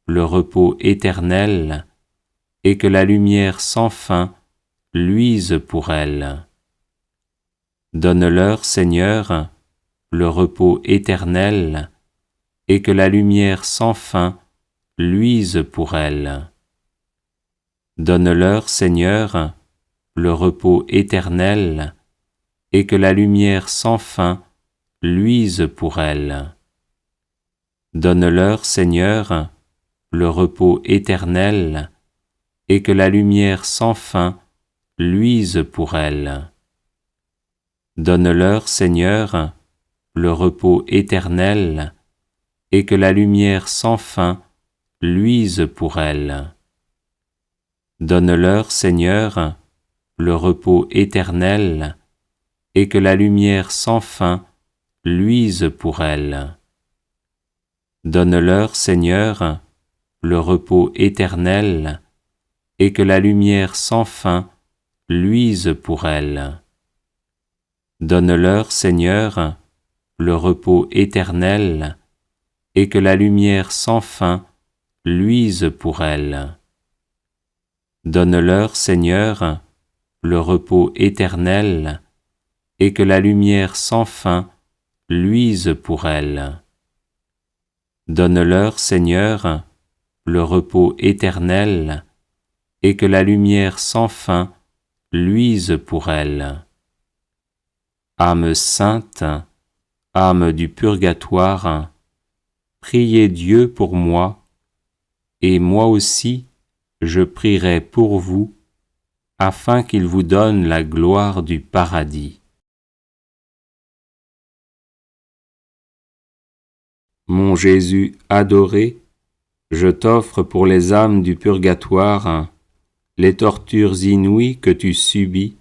le repos éternel, et que la lumière sans fin luise pour elles. Donne-leur, Seigneur, le repos éternel, et que la lumière sans fin luise pour elles. Donne-leur, Seigneur, le repos éternel, et que la lumière sans fin luise pour elles. Donne-leur, Seigneur, le repos éternel, et que la lumière sans fin luise pour elles. Donne-leur, Seigneur, le repos éternel, et que la lumière sans fin luise pour elles. Donne-leur, Seigneur, le repos éternel, et que la lumière sans fin luise pour elles. Donne-leur, Seigneur, le repos éternel, et que la lumière sans fin luise pour elles. Donne-leur, Seigneur, le repos éternel, et que la lumière sans fin luise pour elles. Donne-leur, Seigneur, le repos éternel, et que la lumière sans fin luise pour elles. Donne-leur, Seigneur, le repos éternel, et que la lumière sans fin luise pour elles. Âme sainte, âme du purgatoire, priez Dieu pour moi, et moi aussi je prierai pour vous, afin qu'il vous donne la gloire du paradis. Mon Jésus adoré, je t'offre pour les âmes du purgatoire les tortures inouïes que tu subis,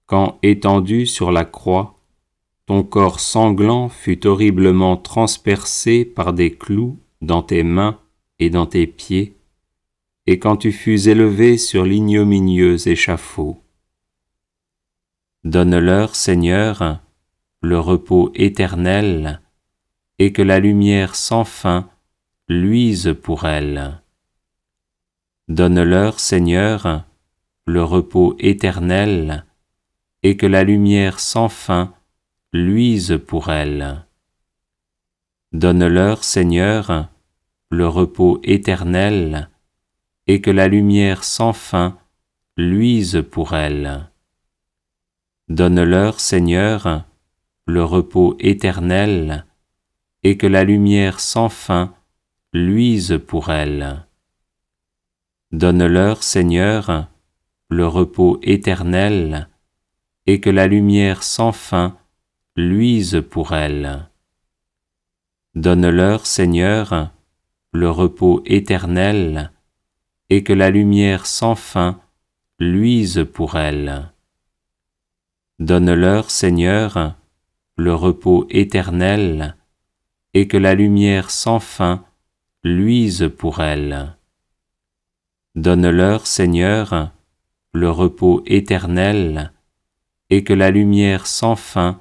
quand, étendu sur la croix, ton corps sanglant fut horriblement transpercé par des clous dans tes mains et dans tes pieds, et quand tu fus élevé sur l'ignominieux échafaud. Donne-leur, Seigneur, le repos éternel, et que la lumière sans fin luise pour elles. Donne-leur, Seigneur, le repos éternel, et que la lumière sans fin luise pour elles. Donne-leur, Seigneur, le repos éternel, et que la lumière sans fin luise pour elles. Donne-leur, Seigneur, le repos éternel, et que la lumière sans fin luise pour elles. Donne-leur, Seigneur, le repos éternel, et que la lumière sans fin luise pour elles. Donne-leur, Seigneur, le repos éternel, et que la lumière sans fin luise pour elles. Donne-leur, Seigneur, le repos éternel, et que la lumière sans fin luise pour elles. Donne-leur, Seigneur, le repos éternel, et que la lumière sans fin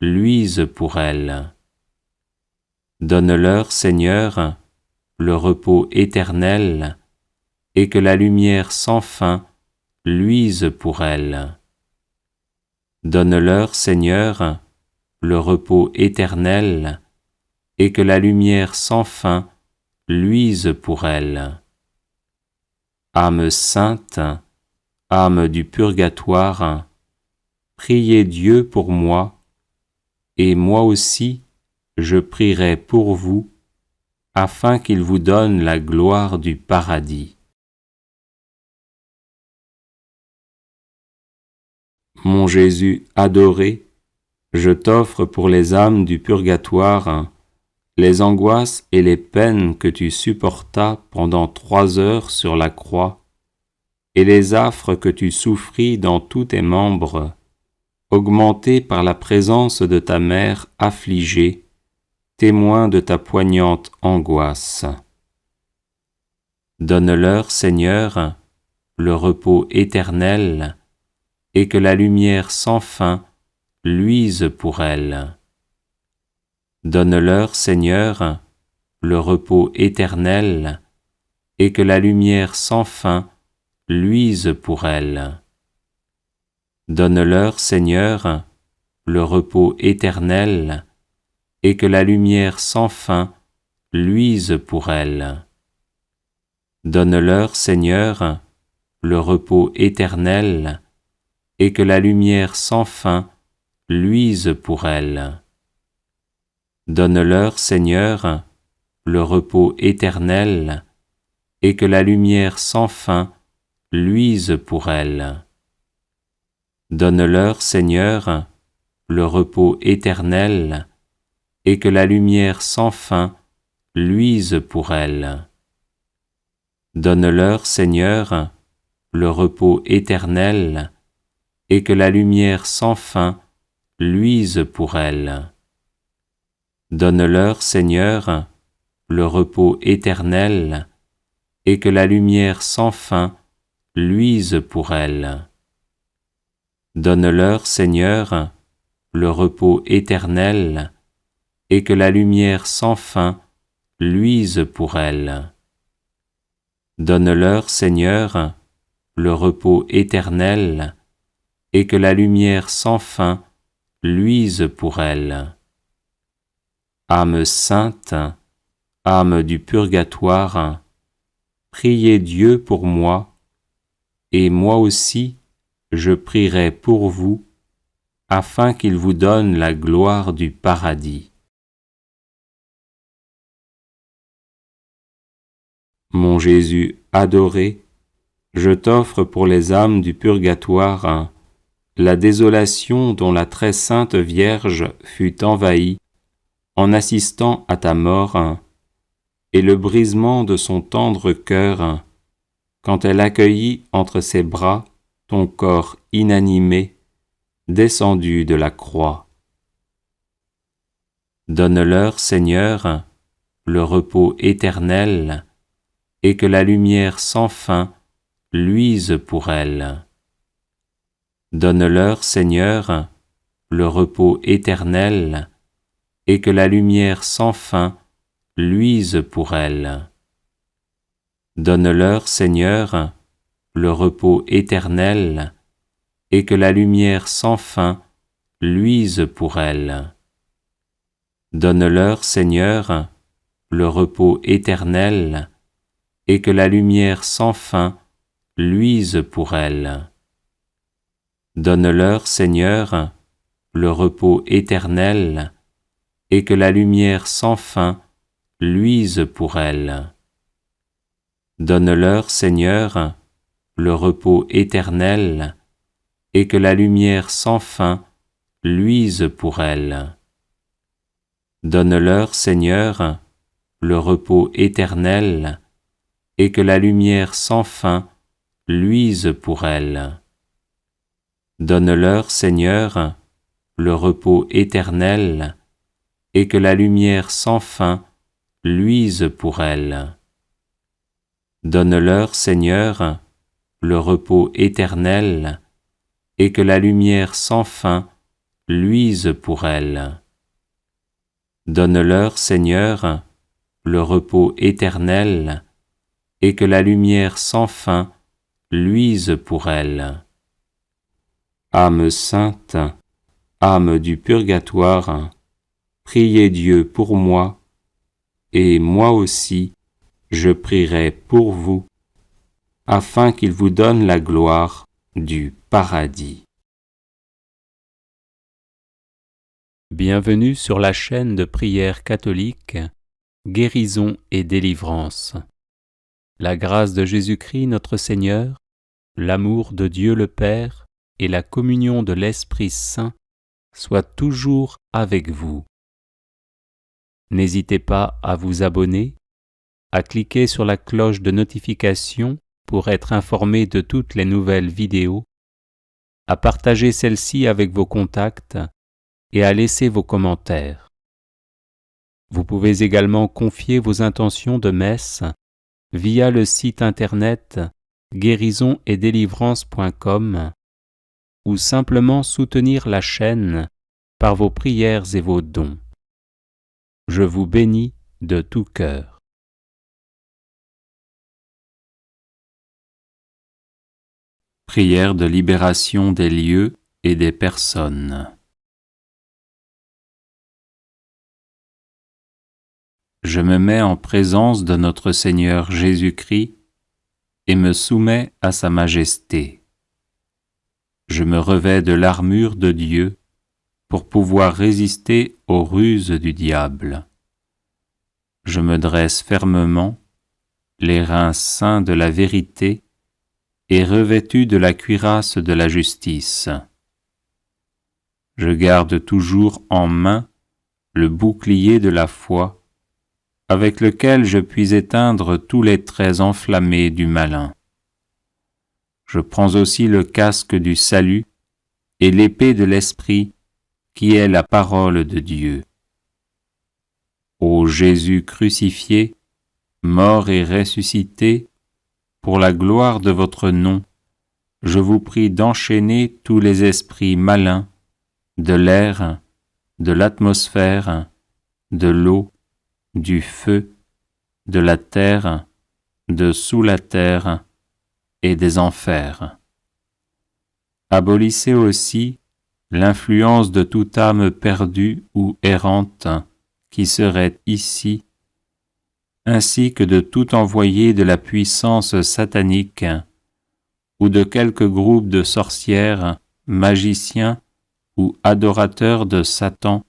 luise pour elles. Donne-leur, Seigneur, le repos éternel, et que la lumière sans fin luise pour elles. Donne-leur, Seigneur, le repos éternel, et que la lumière sans fin luise pour elles. Âme sainte, âme du purgatoire, priez Dieu pour moi, et moi aussi je prierai pour vous, afin qu'il vous donne la gloire du paradis. Mon Jésus adoré, je t'offre pour les âmes du purgatoire les angoisses et les peines que tu supportas pendant 3 heures sur la croix, et les affres que tu souffris dans tous tes membres, augmentés par la présence de ta mère affligée, témoin de ta poignante angoisse. Donne-leur, Seigneur, le repos éternel, et que la lumière sans fin luise pour elles. Donne-leur, Seigneur, le repos éternel, et que la lumière sans fin luise pour elles. Donne-leur, Seigneur, le repos éternel, et que la lumière sans fin luise pour elles. Donne-leur, Seigneur, le repos éternel, et que la lumière sans fin luise pour elles. Donne-leur, Seigneur, le repos éternel, et que la lumière sans fin luise pour elles. Donne-leur, Seigneur, le repos éternel, et que la lumière sans fin luise pour elles. Donne-leur, Seigneur, le repos éternel, et que la lumière sans fin luise pour elles. Donne-leur, Seigneur, le repos éternel, et que la lumière sans fin luise pour elles. Donne-leur, Seigneur, le repos éternel, et que la lumière sans fin luise pour elles. Donne-leur, Seigneur, le repos éternel, et que la lumière sans fin luise pour elles. Âme sainte, âme du purgatoire, priez Dieu pour moi, et moi aussi je prierai pour vous, afin qu'il vous donne la gloire du paradis. Mon Jésus adoré, je t'offre pour les âmes du purgatoire la désolation dont la très sainte Vierge fut envahie en assistant à ta mort, et le brisement de son tendre cœur quand elle accueillit entre ses bras ton corps inanimé descendu de la croix. Donne-leur, Seigneur, le repos éternel, et que la lumière sans fin luise pour elles. Donne-leur, Seigneur, le repos éternel, et que la lumière sans fin luise pour elles. Donne-leur, Seigneur, le repos éternel, et que la lumière sans fin luise pour elles. Donne-leur, Seigneur, le repos éternel, et que la lumière sans fin luise pour elles. Donne-leur, Seigneur, le repos éternel, et que la lumière sans fin luise pour elles. Donne-leur, Seigneur, le repos éternel, et que la lumière sans fin luise pour elles. Donne-leur, Seigneur, le repos éternel, et que la lumière sans fin luise pour elles. Donne-leur, Seigneur, le repos éternel, et que la lumière sans fin luise pour elles. Donne-leur, Seigneur, le repos éternel, et que la lumière sans fin luise pour elles. Donne-leur, Seigneur, le repos éternel, et que la lumière sans fin luise pour elles. Âme sainte, âme du purgatoire, priez Dieu pour moi, et moi aussi je prierai pour vous, afin qu'il vous donne la gloire du paradis. Bienvenue sur la chaîne de prière catholique Guérison et délivrance. La grâce de Jésus-Christ notre Seigneur, l'amour de Dieu le Père et la communion de l'Esprit Saint soient toujours avec vous. N'hésitez pas à vous abonner, à cliquer sur la cloche de notification pour être informé de toutes les nouvelles vidéos, à partager celle-ci avec vos contacts et à laisser vos commentaires. Vous pouvez également confier vos intentions de messe via le site internet guérisonetdélivrance.com ou simplement soutenir la chaîne par vos prières et vos dons. Je vous bénis de tout cœur. Prière de libération des lieux et des personnes. Je me mets en présence de notre Seigneur Jésus-Christ et me soumets à sa majesté. Je me revêts de l'armure de Dieu pour pouvoir résister aux ruses du diable. Je me dresse fermement, les reins saints de la vérité et revêtu de la cuirasse de la justice. Je garde toujours en main le bouclier de la foi, avec lequel je puis éteindre tous les traits enflammés du malin. Je prends aussi le casque du salut et l'épée de l'Esprit, qui est la parole de Dieu. Ô Jésus crucifié, mort et ressuscité, pour la gloire de votre nom, je vous prie d'enchaîner tous les esprits malins de l'air, de l'atmosphère, de l'eau, du feu, de la terre, de sous la terre et des enfers. Abolissez aussi l'influence de toute âme perdue ou errante qui serait ici, ainsi que de tout envoyé de la puissance satanique ou de quelque groupe de sorcières, magiciens ou adorateurs de Satan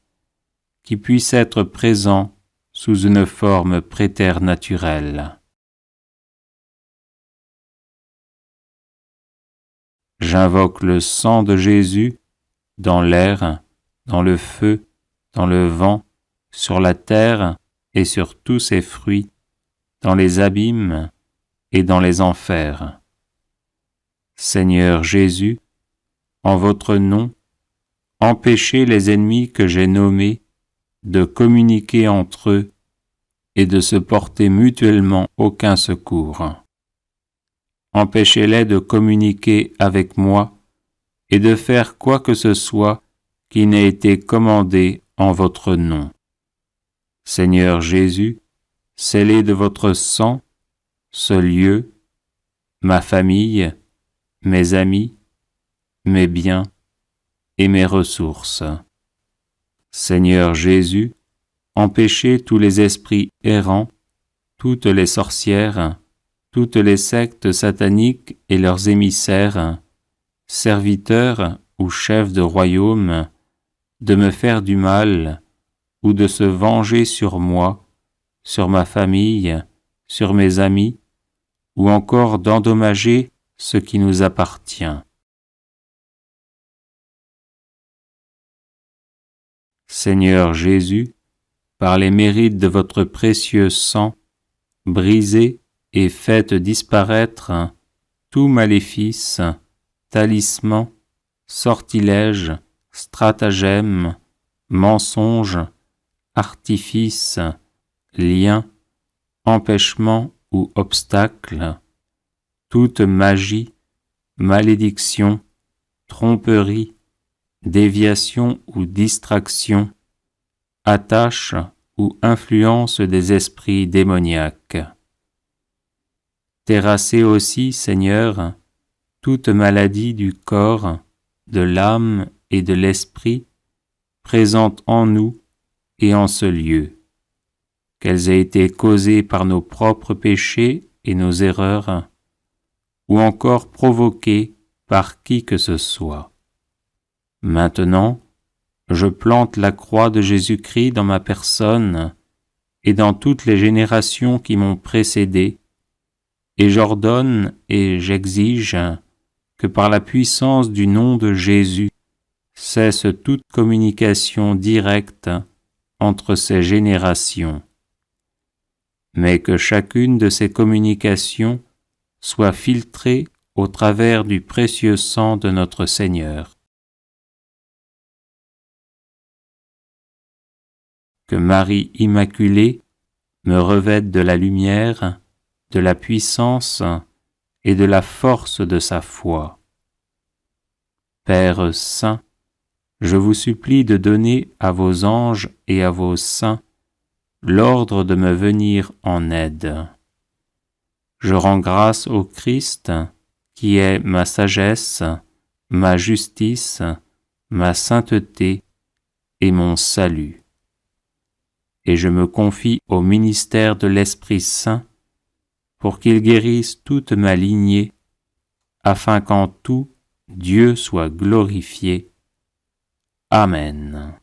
qui puisse être présent sous une forme préternaturelle. J'invoque le sang de Jésus dans l'air, dans le feu, dans le vent, sur la terre et sur tous ses fruits, dans les abîmes et dans les enfers. Seigneur Jésus, en votre nom, empêchez les ennemis que j'ai nommés de communiquer entre eux et de se porter mutuellement aucun secours. Empêchez-les de communiquer avec moi et de faire quoi que ce soit qui n'ait été commandé en votre nom. Seigneur Jésus, scellez de votre sang ce lieu, ma famille, mes amis, mes biens et mes ressources. Seigneur Jésus, empêchez tous les esprits errants, toutes les sorcières, toutes les sectes sataniques et leurs émissaires, serviteurs ou chefs de royaume, de me faire du mal ou de se venger sur moi, sur ma famille, sur mes amis, ou encore d'endommager ce qui nous appartient. Seigneur Jésus, par les mérites de votre précieux sang, brisez et faites disparaître tout maléfice, talisman, sortilège, stratagème, mensonge, artifice, lien, empêchement ou obstacle, toute magie, malédiction, tromperie, déviation ou distraction, attache ou influence des esprits démoniaques. Terrassez aussi, Seigneur, toute maladie du corps, de l'âme et de l'esprit présente en nous et en ce lieu, qu'elles aient été causées par nos propres péchés et nos erreurs, ou encore provoquées par qui que ce soit. Maintenant, je plante la croix de Jésus-Christ dans ma personne et dans toutes les générations qui m'ont précédé, et j'ordonne et j'exige que par la puissance du nom de Jésus cesse toute communication directe entre ces générations, mais que chacune de ces communications soit filtrée au travers du précieux sang de notre Seigneur. Que Marie Immaculée me revête de la lumière, de la puissance et de la force de sa foi. Père Saint, je vous supplie de donner à vos anges et à vos saints l'ordre de me venir en aide. Je rends grâce au Christ, qui est ma sagesse, ma justice, ma sainteté et mon salut. Et je me confie au ministère de l'Esprit Saint pour qu'il guérisse toute ma lignée, afin qu'en tout Dieu soit glorifié. Amen.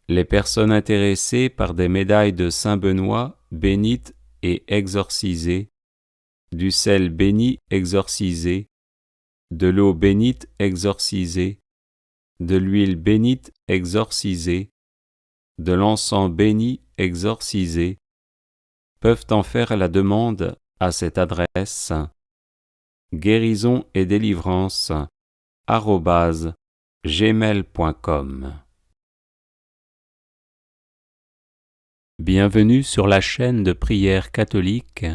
Les personnes intéressées par des médailles de Saint Benoît bénites et exorcisées, du sel béni exorcisé, de l'eau bénite exorcisée, de l'huile bénite exorcisée, de l'encens béni exorcisé, peuvent en faire la demande à cette adresse guérison et délivrance @gmail.com. Bienvenue sur la chaîne de prière catholique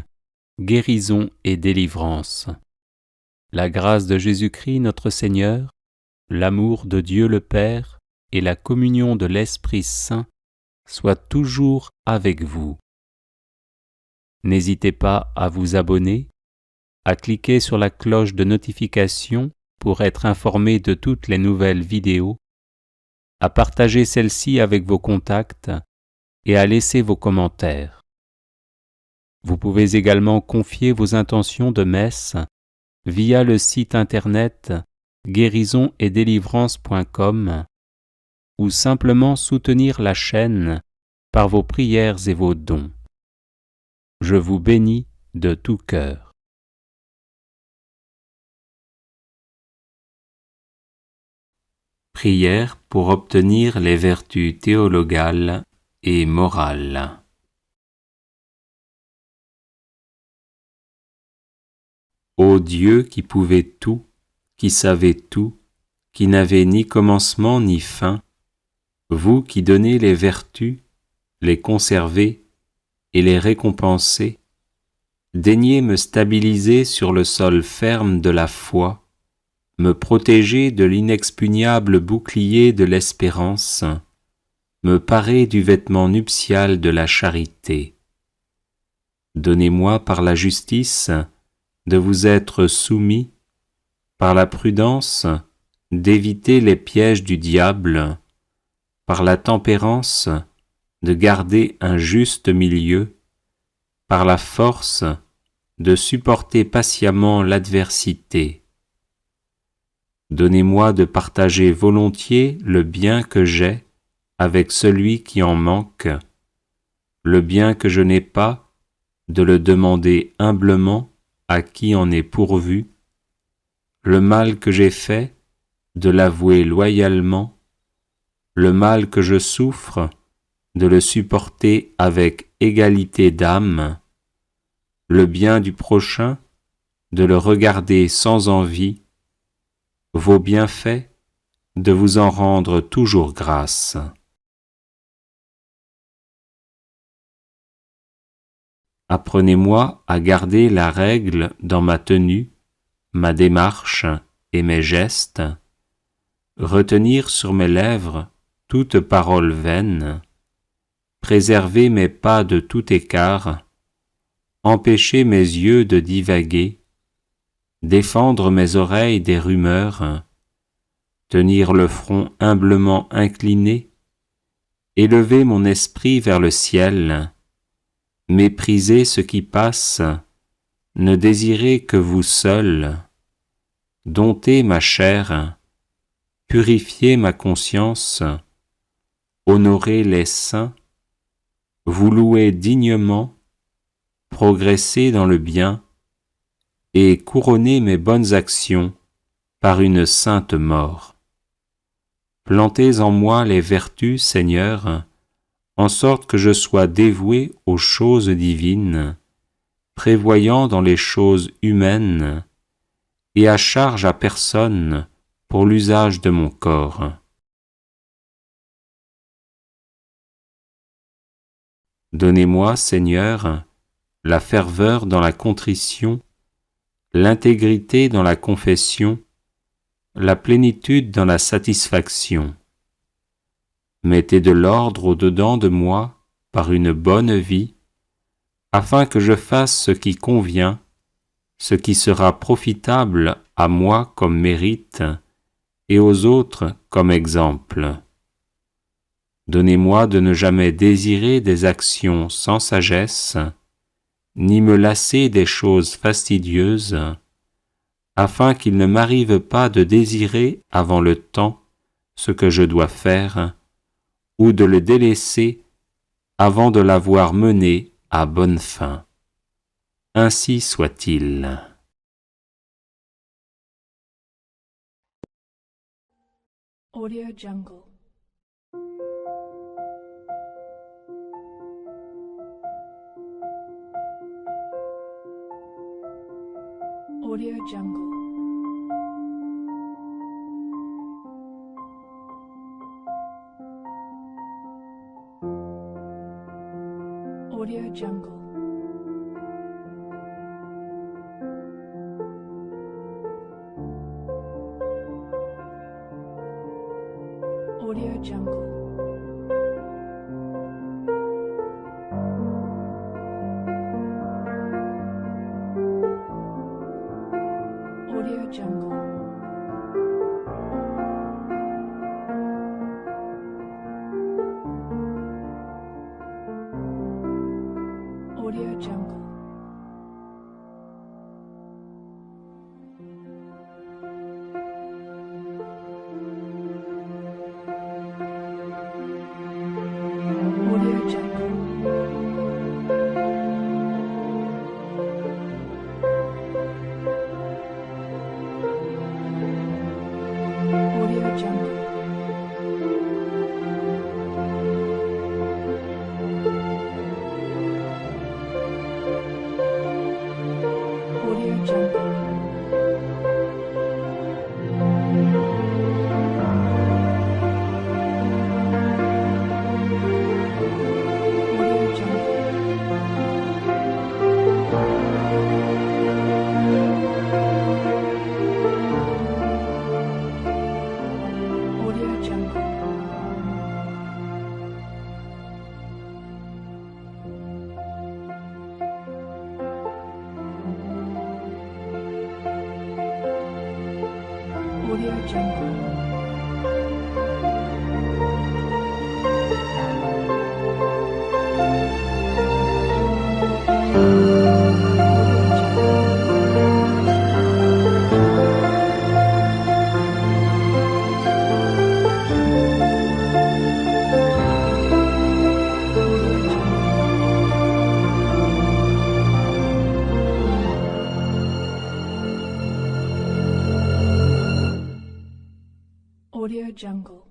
Guérison et délivrance. La grâce de Jésus-Christ notre Seigneur, l'amour de Dieu le Père et la communion de l'Esprit Saint soient toujours avec vous. N'hésitez pas à vous abonner, à cliquer sur la cloche de notification pour être informé de toutes les nouvelles vidéos, à partager celle-ci avec vos contacts et à laisser vos commentaires. Vous pouvez également confier vos intentions de messe via le site internet guérisonetdélivrance.com ou simplement soutenir la chaîne par vos prières et vos dons. Je vous bénis de tout cœur. Prière pour obtenir les vertus théologales et morales. Ô Dieu qui pouvait tout, qui savait tout, qui n'avait ni commencement ni fin, vous qui donnez les vertus, les conservez et les récompensez, daignez me stabiliser sur le sol ferme de la foi, me protéger de l'inexpugnable bouclier de l'espérance, me parer du vêtement nuptial de la charité. Donnez-moi par la justice de vous être soumis, par la prudence d'éviter les pièges du diable, par la tempérance de garder un juste milieu, par la force de supporter patiemment l'adversité. Donnez-moi de partager volontiers le bien que j'ai avec celui qui en manque, le bien que je n'ai pas, de le demander humblement à qui en est pourvu, le mal que j'ai fait, de l'avouer loyalement, le mal que je souffre, de le supporter avec égalité d'âme, le bien du prochain, de le regarder sans envie, vos bienfaits, de vous en rendre toujours grâce. Apprenez-moi à garder la règle dans ma tenue, ma démarche et mes gestes, retenir sur mes lèvres toute parole vaine, préserver mes pas de tout écart, empêcher mes yeux de divaguer, défendre mes oreilles des rumeurs, tenir le front humblement incliné, élever mon esprit vers le ciel, mépriser ce qui passe, ne désirer que vous seul, domptez ma chair, purifiez ma conscience, honorez les saints, vous louez dignement, progressez dans le bien, et couronnez mes bonnes actions par une sainte mort. Plantez en moi les vertus, Seigneur, en sorte que je sois dévoué aux choses divines, prévoyant dans les choses humaines, et à charge à personne pour l'usage de mon corps. Donnez-moi, Seigneur, la ferveur dans la contrition, l'intégrité dans la confession, la plénitude dans la satisfaction. Mettez de l'ordre au-dedans de moi par une bonne vie, afin que je fasse ce qui convient, ce qui sera profitable à moi comme mérite et aux autres comme exemple. Donnez-moi de ne jamais désirer des actions sans sagesse, ni me lasser des choses fastidieuses, afin qu'il ne m'arrive pas de désirer avant le temps ce que je dois faire, ou de le délaisser avant de l'avoir mené à bonne fin. Ainsi soit-il. Audio Jungle. Audio Jungle. Audio Jungle. Audio Jungle. Audio Jungle. Audio Jungle. Audio Jungle. Audio Jungle. Audio Jungle. Audio Jungle. Audio Jungle. Audio Jungle. Audio Jungle.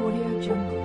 Audio Jungle.